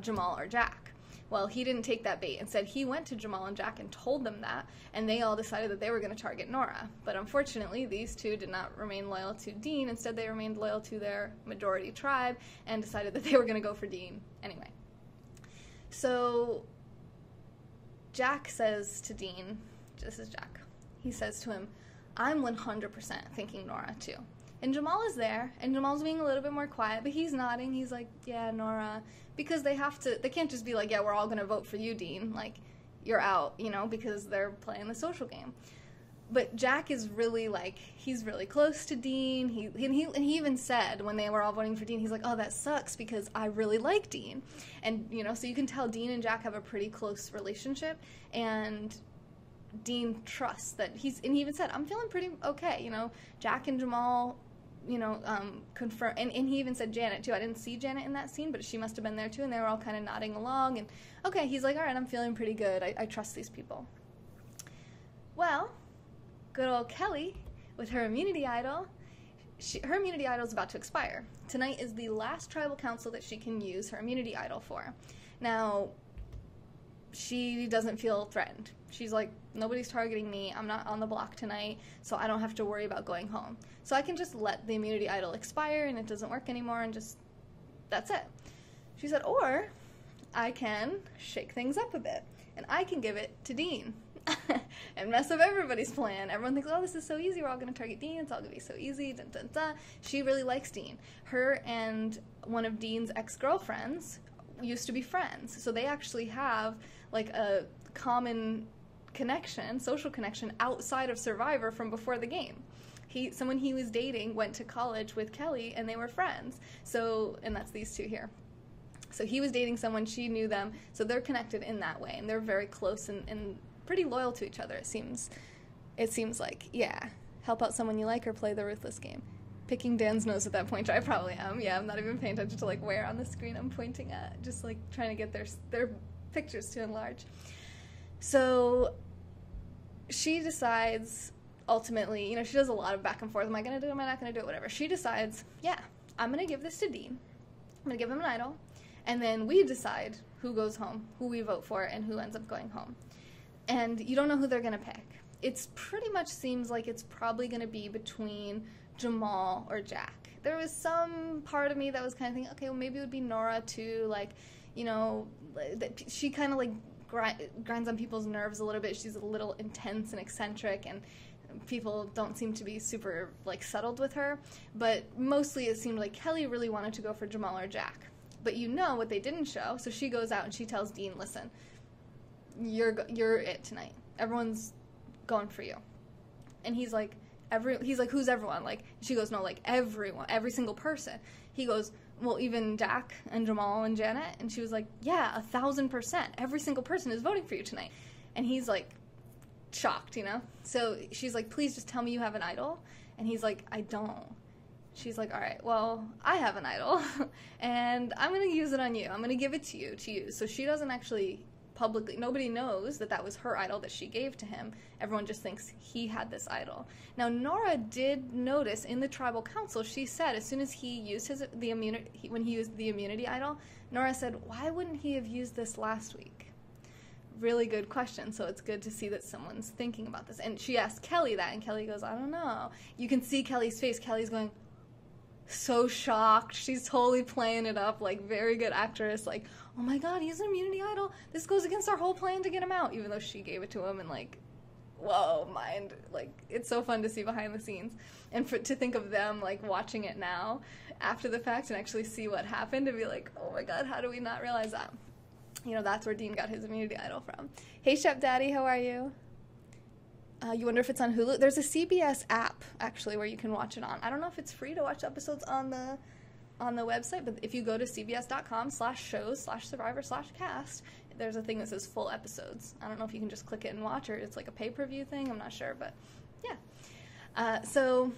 Jamal or Jack. Well, he didn't take that bait. Instead, he went to Jamal and Jack and told them that, and they all decided that they were going to target Nora. But unfortunately, these two did not remain loyal to Dean. Instead, they remained loyal to their majority tribe and decided that they were going to go for Dean anyway. So Jack says to Dean, this is Jack, he says to him, I'm 100% thinking Nora too. And Jamal is there, and Jamal's being a little bit more quiet, but he's nodding. He's like, yeah, Nora, because they can't just be like, yeah, we're all going to vote for you, Dean. Like, you're out, you know, because they're playing the social game. But Jack is really, like, he's really close to Dean. He even said, when they were all voting for Dean, he's like, oh, that sucks because I really like Dean. And, you know, so you can tell Dean and Jack have a pretty close relationship, and Dean trusts that and he even said, I'm feeling pretty okay, you know, Jack and Jamal, you know, confirm, and he even said Janet too. I didn't see Janet in that scene, but she must have been there too, and they were all kind of nodding along, and okay, he's like, all right, I'm feeling pretty good. I trust these people. Well, good old Kelly, with her immunity idol, her immunity idol is about to expire. Tonight is the last tribal council that she can use her immunity idol for. Now, she doesn't feel threatened. She's like, nobody's targeting me, I'm not on the block tonight, so I don't have to worry about going home. So I can just let the immunity idol expire and it doesn't work anymore and just, that's it. She said, or I can shake things up a bit and I can give it to Dean and mess up everybody's plan. Everyone thinks, oh, this is so easy, we're all going to target Dean, it's all going to be so easy, dun, dun, dun. She really likes Dean. Her and one of Dean's ex-girlfriends used to be friends, so they actually have like a common connection, social connection outside of Survivor from before the game. Someone he was dating went to college with Kelly and they were friends. So, and that's these two here. So he was dating someone, she knew them, so they're connected in that way, and they're very close and pretty loyal to each other, it seems like. Yeah, help out someone you like or play the ruthless game. Picking Dan's nose at that point, I probably am. Yeah, I'm not even paying attention to like where on the screen I'm pointing at, just like trying to get their pictures to enlarge. So she decides, ultimately, you know, she does a lot of back and forth. Am I going to do it? Am I not going to do it? Whatever. She decides, yeah, I'm going to give this to Dean. I'm going to give him an idol. And then we decide who goes home, who we vote for, and who ends up going home. And you don't know who they're going to pick. It's pretty much seems like it's probably going to be between Jamal or Jack. There was some part of me that was kind of thinking, okay, well, maybe it would be Nora too. Like, you know, she kind of like grinds on people's nerves a little bit. She's a little intense and eccentric, and People don't seem to be super, like, settled with her, but mostly it seemed like Kelly really wanted to go for Jamal or Jack. But you know what they didn't show, so she goes out and she tells Dean, listen, you're it tonight. Everyone's going for you. And he's like, who's everyone? Like, she goes, no, like, everyone, every single person. He goes, well, even Jack and Jamal and Janet? And she was like, yeah, 1,000%. Every single person is voting for you tonight. And he's like, shocked, you know? So she's like, please just tell me you have an idol. And he's like, I don't. She's like, all right, well, I have an idol, and I'm going to use it on you. I'm going to give it to you. So she doesn't actually publicly, nobody knows that that was her idol that she gave to him. Everyone just thinks he had this idol. Now, Nora did notice in the tribal council, she said, as soon as he used when he used the immunity idol, Nora said, why wouldn't he have used this last week? Really good question. So it's good to see that someone's thinking about this. And she asked Kelly that, and Kelly goes, I don't know. You can see Kelly's face. Kelly's going, so shocked. She's totally playing it up, like, very good actress, like, oh my god, he's an immunity idol, this goes against our whole plan to get him out, even though she gave it to him, and, like, whoa, mind, like, it's so fun to see behind the scenes, and to think of them, like, watching it now after the fact and actually see what happened, and be like, oh my god, how do we not realize that? You know, that's where Dean got his immunity idol from. Hey, Chef Daddy, how are you? You wonder if it's on Hulu? There's a CBS app, actually, where you can watch it on. I don't know if it's free to watch episodes on the website, but if you go to cbs.com/shows/survivor/cast, there's a thing that says full episodes. I don't know if you can just click it and watch, or it's like a pay-per-view thing. I'm not sure, but yeah. So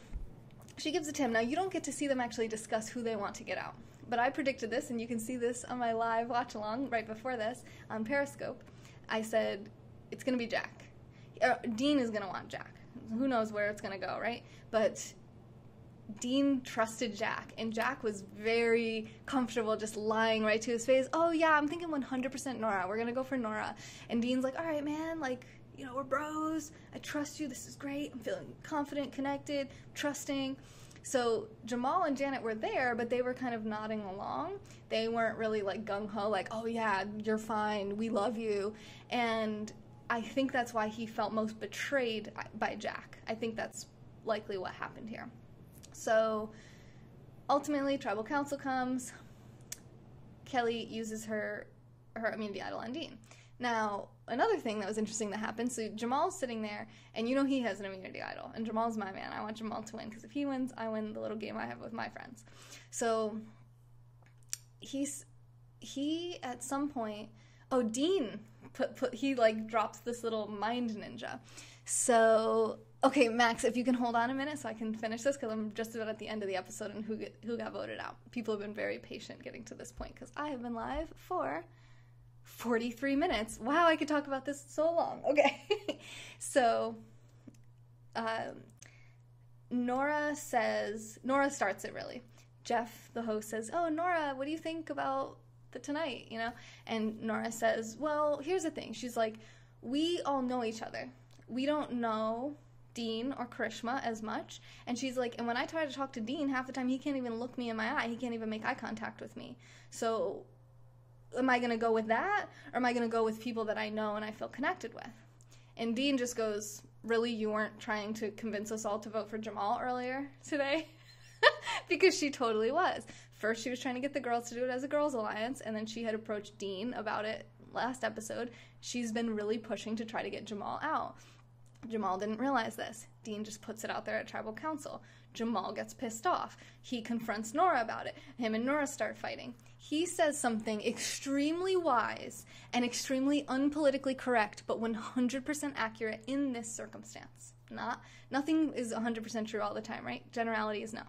she gives it to him. Now, you don't get to see them actually discuss who they want to get out. But I predicted this, and you can see this on my live watch-along right before this on Periscope. I said, it's going to be Jack. Dean is going to want Jack. Who knows where it's going to go, right? But Dean trusted Jack, and Jack was very comfortable just lying right to his face. Oh, yeah, I'm thinking 100% Nora. We're going to go for Nora. And Dean's like, all right, man, like, you know, we're bros. I trust you. This is great. I'm feeling confident, connected, trusting. So Jamal and Janet were there, but they were kind of nodding along. They weren't really, like, gung-ho, like, oh, yeah, you're fine. We love you. And I think that's why he felt most betrayed by Jack. I think that's likely what happened here. So ultimately, tribal council comes. Kelly uses her immunity idol on Dean. Now, another thing that was interesting that happened, so Jamal's sitting there, and you know he has an immunity idol, and Jamal's my man. I want Jamal to win, because if he wins, I win the little game I have with my friends. So he at some point, oh, Dean he, like, drops this little mind ninja. So, okay, Max, if you can hold on a minute so I can finish this, because I'm just about at the end of the episode and who got voted out. People have been very patient getting to this point, because I have been live for 43 minutes. Wow, I could talk about this so long. Okay. So, Nora starts it, really. Jeff, the host, says, oh, Nora, what do you think about the tonight, you know? And Nora says, well, here's the thing. She's like, we all know each other. We don't know Dean or Karishma as much. And she's like, and when I try to talk to Dean, half the time he can't even look me in my eye. He can't even make eye contact with me. So am I going to go with that? Or am I going to go with people that I know and I feel connected with? And Dean just goes, really, you weren't trying to convince us all to vote for Jamal earlier today? Because she totally was. First, she was trying to get the girls to do it as a girls' alliance, and then she had approached Dean about it last episode. She's been really pushing to try to get Jamal out. Jamal didn't realize this. Dean just puts it out there at tribal council. Jamal gets pissed off. He confronts Nora about it. Him and Nora start fighting. He says something extremely wise and extremely unpolitically correct, but 100% accurate in this circumstance. Nothing is 100% true all the time, right? Generality is no.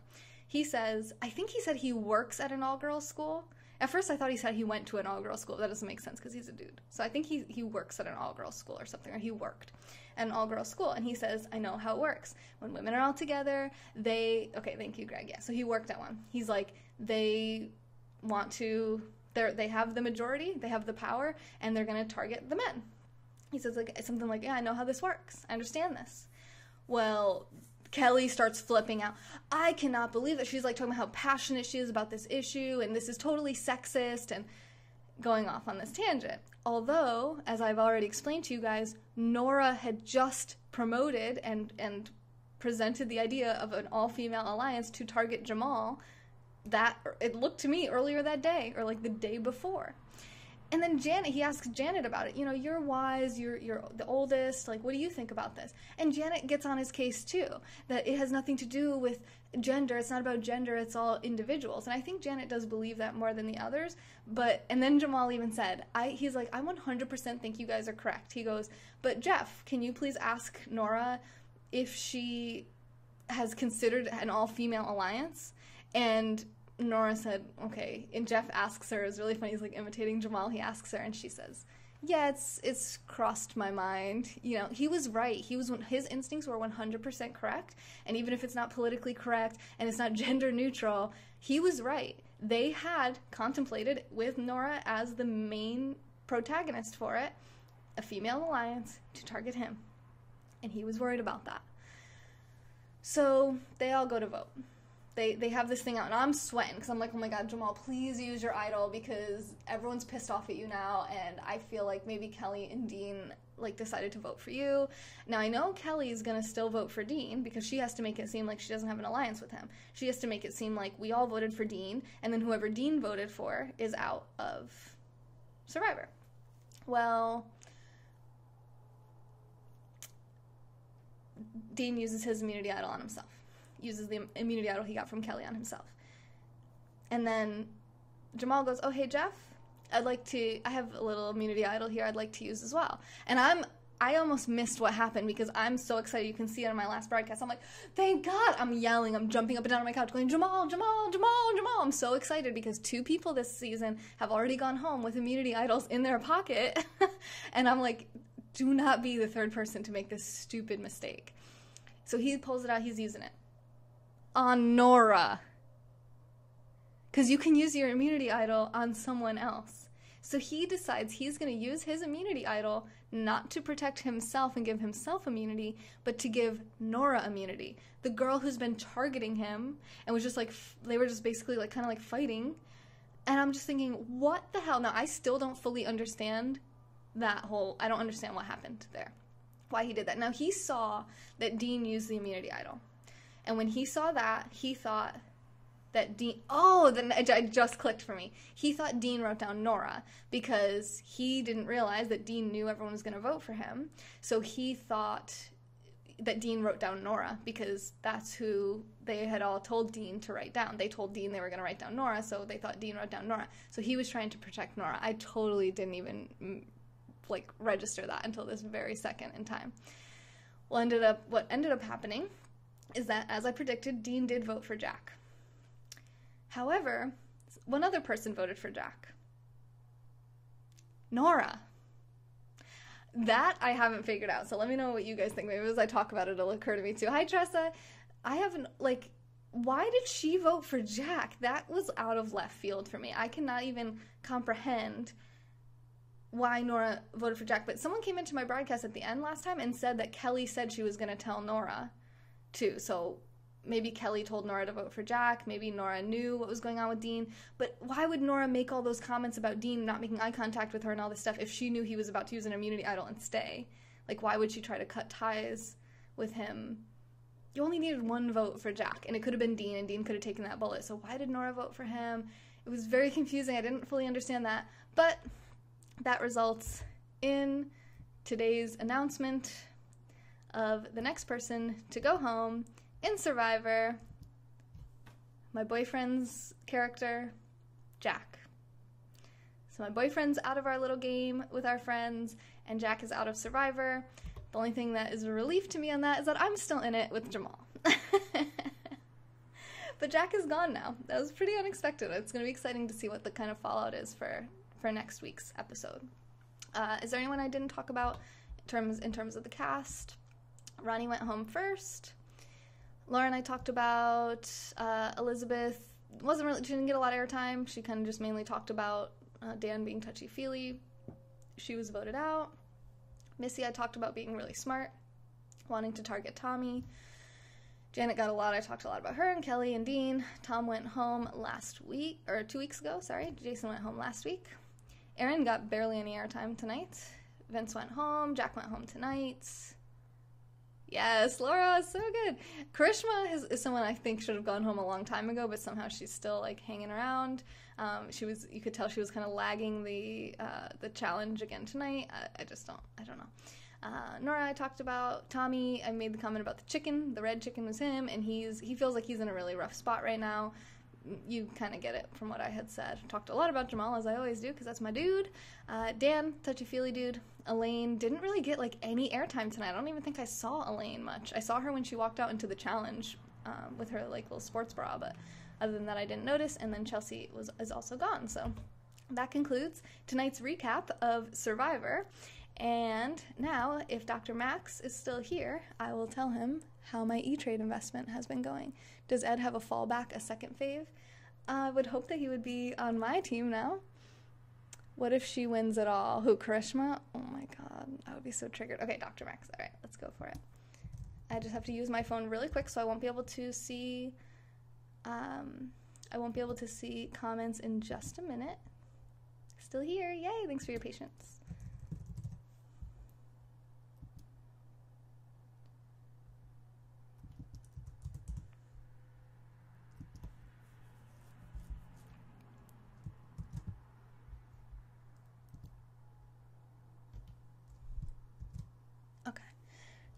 He says, I think he said he works at an all-girls school. At first I thought he said he went to an all-girls school. That doesn't make sense because he's a dude. So I think he works at an all-girls school or something, or he worked at an all-girls school. And he says, I know how it works. When women are all together, okay, thank you, Greg. Yeah, so he worked at one. He's like, they have the majority, they have the power, and they're going to target the men. He says something like, yeah, I know how this works. I understand this. Well, Kelly starts flipping out. I cannot believe that. She's like talking about how passionate she is about this issue, and this is totally sexist, and going off on this tangent. Although, as I've already explained to you guys, Nora had just promoted and presented the idea of an all-female alliance to target Jamal. That, it looked to me, earlier that day, or like the day before. And then he asks Janet about it. You know, you're wise, you're the oldest, like, what do you think about this? And Janet gets on his case too, that it has nothing to do with gender, it's not about gender, it's all individuals. And I think Janet does believe that more than the others, and then Jamal even said, he's like, I 100% think you guys are correct. He goes, but Jeff, can you please ask Nora if she has considered an all-female alliance? And Nora said, okay. And Jeff asks her, it's really funny, he's like imitating Jamal, he asks her, and she says, yeah, it's crossed my mind. You know, he was right. His instincts were 100% correct, and even if it's not politically correct and it's not gender neutral, he was right. They had contemplated, with Nora as the main protagonist for it, a female alliance to target him, and he was worried about that. So they all go to vote. They have this thing out, and I'm sweating, because I'm like, oh my god, Jamal, please use your idol, because everyone's pissed off at you now, and I feel like maybe Kelly and Dean, like, decided to vote for you. Now, I know Kelly's gonna still vote for Dean, because she has to make it seem like she doesn't have an alliance with him. She has to make it seem like we all voted for Dean, and then whoever Dean voted for is out of Survivor. Well, Dean uses his immunity idol on himself. Uses the immunity idol he got from Kelly on himself. And then Jamal goes, oh, hey, Jeff, I have a little immunity idol here I'd like to use as well. And I almost missed what happened, because I'm so excited. You can see it on my last broadcast. I'm like, thank God. I'm yelling. I'm jumping up and down on my couch going, Jamal, Jamal, Jamal, Jamal. I'm so excited, because 2 people this season have already gone home with immunity idols in their pocket. And I'm like, do not be the 3rd person to make this stupid mistake. So he pulls it out. He's using it on Nora, because you can use your immunity idol on someone else. So he decides he's going to use his immunity idol not to protect himself and give himself immunity, but to give Nora immunity, the girl who's been targeting him and was just like, they were just basically like kind of like fighting. And I'm just thinking, what the hell? Now, I still don't fully understand I don't understand what happened there, why he did that. Now, he saw that Dean used the immunity idol. And when he saw that, he thought that Dean... Oh, then it just clicked for me. He thought Dean wrote down Nora, because he didn't realize that Dean knew everyone was going to vote for him. So he thought that Dean wrote down Nora, because that's who they had all told Dean to write down. They told Dean they were going to write down Nora, so they thought Dean wrote down Nora. So he was trying to protect Nora. I totally didn't even, like, register that until this very second in time. Well, what ended up happening is that, as I predicted, Dean did vote for Jack. However, one other person voted for Jack. Nora. That I haven't figured out, so let me know what you guys think. Maybe as I talk about it, it'll occur to me too. Hi, Tressa. I haven't, like, why did she vote for Jack? That was out of left field for me. I cannot even comprehend why Nora voted for Jack. But someone came into my broadcast at the end last time and said that Kelly said she was going to tell Nora too. So maybe Kelly told Nora to vote for Jack. Maybe Nora knew what was going on with Dean. But why would Nora make all those comments about Dean not making eye contact with her and all this stuff if she knew he was about to use an immunity idol and stay? Like, why would she try to cut ties with him? You only needed 1 vote for Jack, and it could have been Dean, and Dean could have taken that bullet. So why did Nora vote for him? It was very confusing. I didn't fully understand that. But that results in today's announcement of the next person to go home in Survivor, my boyfriend's character, Jack. So my boyfriend's out of our little game with our friends, and Jack is out of Survivor. The only thing that is a relief to me on that is that I'm still in it with Jamal. But Jack is gone now. That was pretty unexpected. It's going to be exciting to see what the kind of fallout is for next week's episode. Is there anyone I didn't talk about in terms of the cast? Ronnie went home first. Laura and I talked about Elizabeth. She didn't get a lot of airtime. She kind of just mainly talked about Dan being touchy-feely. She was voted out. Missy I talked about being really smart, wanting to target Tommy. Janet got a lot. I talked a lot about her and Kelly and Dean. Tom went home last week, or 2 weeks ago, sorry. Jason went home last week. Aaron got barely any airtime tonight. Vince went home. Jack went home tonight. Yes, Laura, so good. Karishma is someone I think should have gone home a long time ago, but somehow she's still like hanging around. You could tell she was kind of lagging the challenge again tonight. I don't know. Nora, I talked about. Tommy, I made the comment about the chicken. The red chicken was him, and he feels like he's in a really rough spot right now. You kind of get it from what I had said. Talked a lot about Jamal, as I always do, because that's my dude. Dan, touchy-feely dude. Elaine didn't really get, like, any airtime tonight. I don't even think I saw Elaine much. I saw her when she walked out into the challenge with her, like, little sports bra, but other than that, I didn't notice. And then Chelsea is also gone. So that concludes tonight's recap of Survivor. And now, if Dr. Max is still here, I will tell him how my E-Trade investment has been going. Does Ed have a fallback, a second fave? I would hope that he would be on my team now. What if she wins it all? Who, Karishma? Oh my god, I would be so triggered. Okay, Dr. Max, all right, let's go for it. I just have to use my phone really quick, so I won't be able to see, comments in just a minute. Still here, yay, thanks for your patience.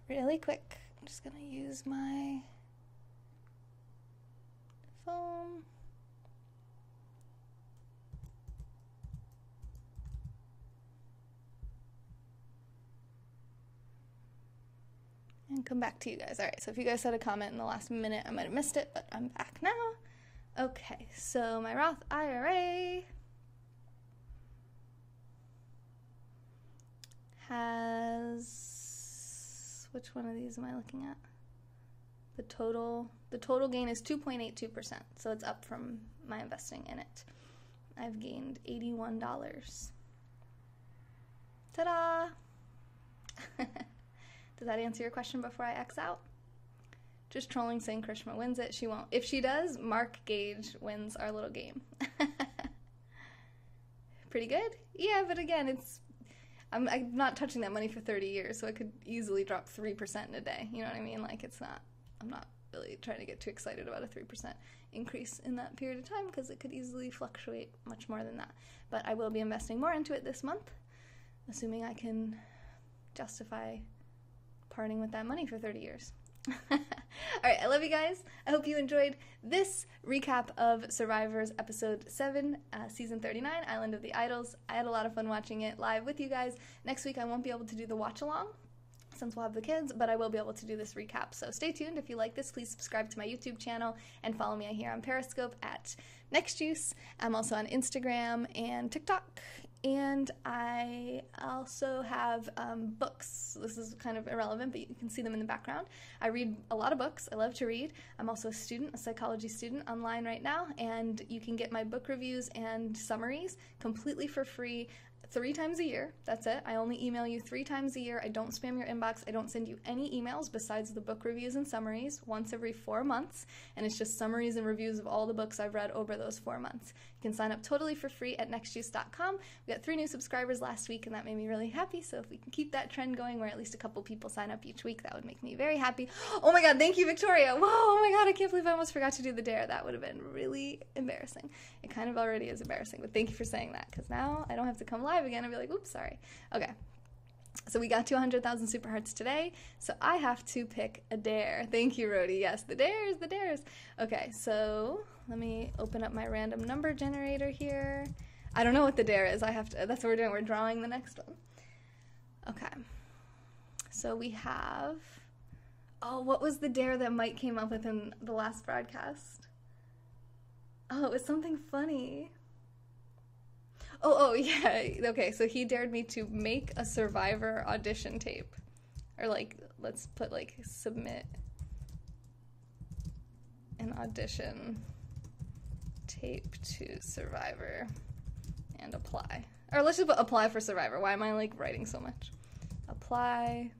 Really quick, I'm just gonna use my phone. And come back to you guys. All right, so if you guys had a comment in the last minute, I might have missed it, but I'm back now. Okay, so my Roth IRA has... Which one of these am I looking at? The total gain is 2.82%, so it's up from my investing in it. I've gained $81. Ta-da! Does that answer your question before I X out? Just trolling saying Karishma wins it. She won't. If she does, Mark Gage wins our little game. Pretty good? Yeah, but again, I'm not touching that money for 30 years, so it could easily drop 3% in a day. You know what I mean? Like, I'm not really trying to get too excited about a 3% increase in that period of time, because it could easily fluctuate much more than that. But I will be investing more into it this month, assuming I can justify parting with that money for 30 years. All right, I love you guys. I hope you enjoyed this recap of Survivor's episode 7, season 39, Island of the Idols. I had a lot of fun watching it live with you guys. Next week I won't be able to do the watch along since we'll have the kids, but I will be able to do this recap. So stay tuned. If you like this, please subscribe to my YouTube channel and follow me here on Periscope at NextJuice. I'm also on Instagram and TikTok. And I also have books. This is kind of irrelevant, but you can see them in the background. I read a lot of books. I love to read. I'm also a student, a psychology student online right now, and you can get my book reviews and summaries completely for free 3 times a year. That's it. I only email you 3 times a year. I don't spam your inbox. I don't send you any emails besides the book reviews and summaries once every 4 months. And it's just summaries and reviews of all the books I've read over those 4 months. You can sign up totally for free at nextjuice.com. We got 3 new subscribers last week, and that made me really happy. So if we can keep that trend going where at least a couple people sign up each week, that would make me very happy. Oh my god, thank you, Victoria. Whoa, oh my god, I can't believe I almost forgot to do the dare. That would have been really embarrassing. It kind of already is embarrassing, but thank you for saying that, because now I don't have to come live again and be like, oops, sorry. Okay. So we got to 100,000 super hearts today, so I have to pick a dare. Thank you, Rhodey. Yes, the dares, the dares. Okay, so let me open up my random number generator here. I don't know what the dare is. That's what we're doing. We're drawing the next one. Okay. So we have, oh, what was the dare that Mike came up with in the last broadcast? Oh, it was something funny. Oh, yeah. Okay, so he dared me to make a Survivor audition tape. Or, like, let's put, like, submit an audition tape to Survivor and apply. Or let's just put apply for Survivor. Why am I, like, writing so much? Apply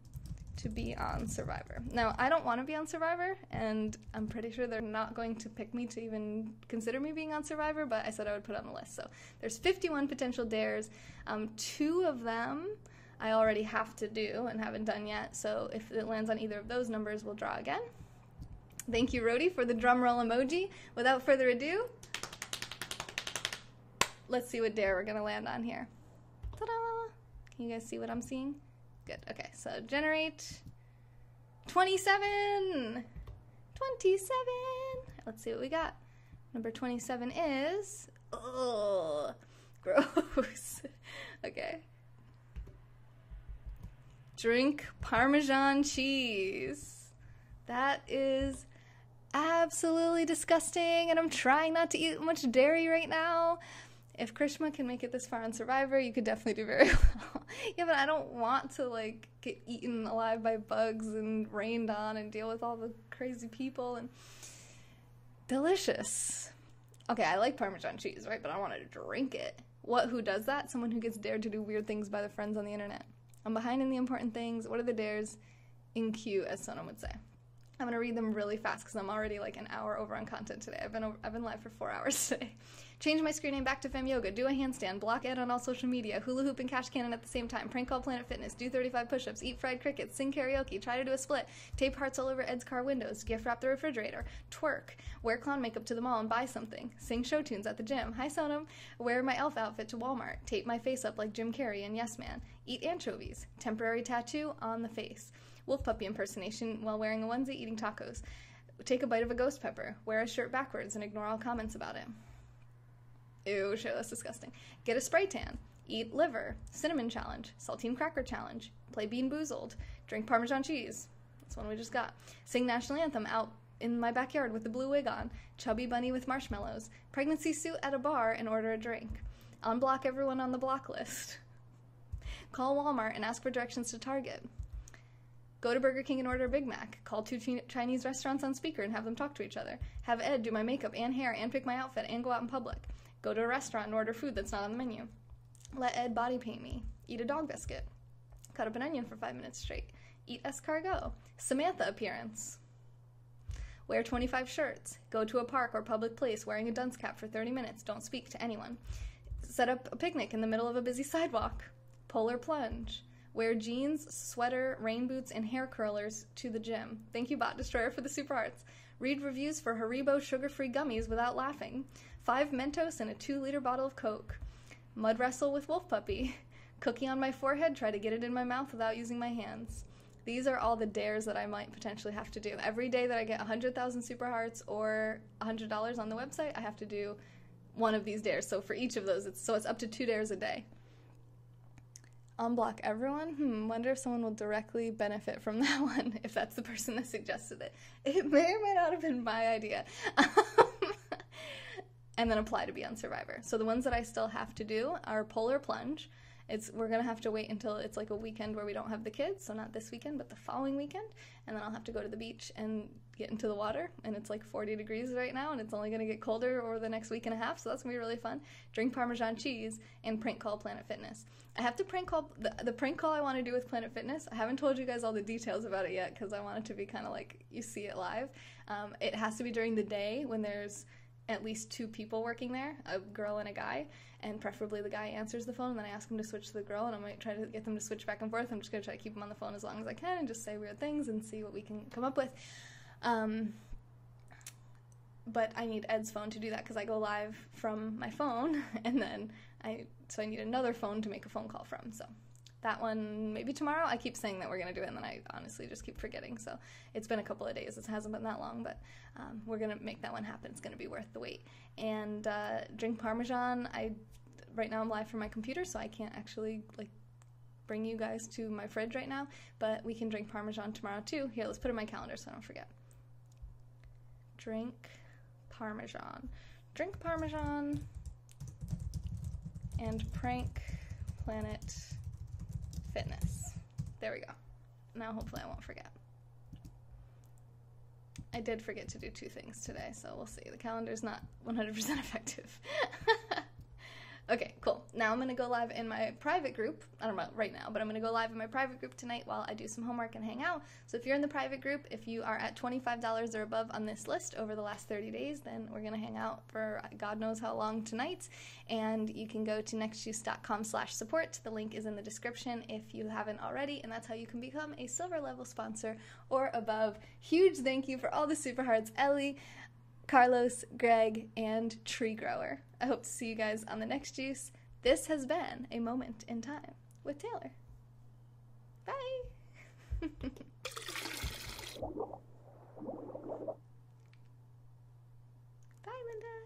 to be on Survivor. Now, I don't want to be on Survivor, and I'm pretty sure they're not going to pick me to even consider me being on Survivor, but I said I would put on the list. So there's 51 potential dares. 2 of them I already have to do and haven't done yet, so if it lands on either of those numbers, we'll draw again. Thank you, Rhodey, for the drum roll emoji. Without further ado, let's see what dare we're going to land on here. Ta-da! Can you guys see what I'm seeing? Good. Okay, so generate 27! 27! Let's see what we got. Number 27 is... Oh, gross. Okay. Drink Parmesan cheese. That is absolutely disgusting, and I'm trying not to eat much dairy right now. If Krishma can make it this far on Survivor, you could definitely do very well. Yeah, but I don't want to, like, get eaten alive by bugs and rained on and deal with all the crazy people. And delicious. Okay, I like Parmesan cheese, right? But I want to drink it. Who does that? Someone who gets dared to do weird things by their friends on the internet. I'm behind in the important things. What are the dares in queue, as Sonam would say? I'm going to read them really fast because I'm already like an hour over on content today. I've been live for 4 hours today. Change my screen name back to Fem Yoga. Do a handstand. Block Ed on all social media. Hula hoop and cash cannon at the same time. Prank call Planet Fitness. Do 35 push-ups. Eat fried crickets. Sing karaoke. Try to do a split. Tape hearts all over Ed's car windows. Gift wrap the refrigerator. Twerk. Wear clown makeup to the mall and buy something. Sing show tunes at the gym. Hi Sonam. Wear my elf outfit to Walmart. Tape my face up like Jim Carrey and Yes Man. Eat anchovies. Temporary tattoo on the face. Wolf puppy impersonation while wearing a onesie eating tacos. Take a bite of a ghost pepper. Wear a shirt backwards and ignore all comments about it. Ew, shit, that's disgusting. Get a spray tan. Eat liver. Cinnamon challenge. Saltine cracker challenge. Play Bean Boozled. Drink Parmesan cheese. That's one we just got. Sing national anthem out in my backyard with the blue wig on. Chubby bunny with marshmallows. Pregnancy suit at a bar and order a drink. Unblock everyone on the block list. Call Walmart and ask for directions to Target. Go to Burger King and order a Big Mac. Call 2 Chinese restaurants on speaker and have them talk to each other. Have Ed do my makeup and hair and pick my outfit and go out in public. Go to a restaurant and order food that's not on the menu. Let Ed body paint me. Eat a dog biscuit. Cut up an onion for 5 minutes straight. Eat escargot. Samantha appearance. Wear 25 shirts. Go to a park or public place wearing a dunce cap for 30 minutes. Don't speak to anyone. Set up a picnic in the middle of a busy sidewalk. Polar plunge. Wear jeans, sweater, rain boots, and hair curlers to the gym. Thank you, Bot Destroyer, for the super hearts. Read reviews for Haribo sugar-free gummies without laughing. 5 Mentos and a 2-liter bottle of Coke. Mud wrestle with Wolf Puppy. Cookie on my forehead, try to get it in my mouth without using my hands. These are all the dares that I might potentially have to do. Every day that I get 100,000 super hearts or $100 on the website, I have to do one of these dares. So for each of those, it's up to 2 dares a day. Unblock everyone? Wonder if someone will directly benefit from that one, if that's the person that suggested it. It may or may not have been my idea. And then apply to be on Survivor. So the ones that I still have to do are Polar Plunge. We're going to have to wait until it's like a weekend where we don't have the kids, so not this weekend, but the following weekend, and then I'll have to go to the beach and get into the water, and it's like 40 degrees right now, and it's only going to get colder over the next week and a half, so that's going to be really fun. Drink Parmesan cheese, and prank call Planet Fitness. I have to prank call, the prank call I want to do with Planet Fitness, I haven't told you guys all the details about it yet, because I want it to be kind of like you see it live. It has to be during the day when there's at least 2 people working there, a girl and a guy, and preferably the guy answers the phone, and then I ask him to switch to the girl, and I might try to get them to switch back and forth. I'm just going to try to keep them on the phone as long as I can and just say weird things and see what we can come up with. But I need Ed's phone to do that because I go live from my phone, and then I need another phone to make a phone call from, so that one maybe tomorrow. I keep saying that we're going to do it, and then I honestly just keep forgetting, so it's been a couple of days. It hasn't been that long, but we're going to make that one happen. It's going to be worth the wait. And drink Parmesan. Right now I'm live from my computer, so I can't actually bring you guys to my fridge right now, but we can drink Parmesan tomorrow too. Here, let's put it in my calendar so I don't forget. Drink Parmesan. Drink Parmesan and prank Planet Fitness. There we go. Now hopefully I won't forget. I did forget to do 2 things today, so we'll see. The calendar's not 100% effective. Okay, cool. Now I'm going to go live in my private group. I don't know right now, but I'm going to go live in my private group tonight while I do some homework and hang out. So if you're in the private group, if you are at $25 or above on this list over the last 30 days, then we're going to hang out for God knows how long tonight. And you can go to nextjuice.com/support. The link is in the description if you haven't already, and that's how you can become a silver level sponsor or above. Huge thank you for all the super hearts, Ellie, Carlos, Greg, and Tree Grower. I hope to see you guys on the next Juice. This has been A Moment in Time with Taylor. Bye! Bye, Linda!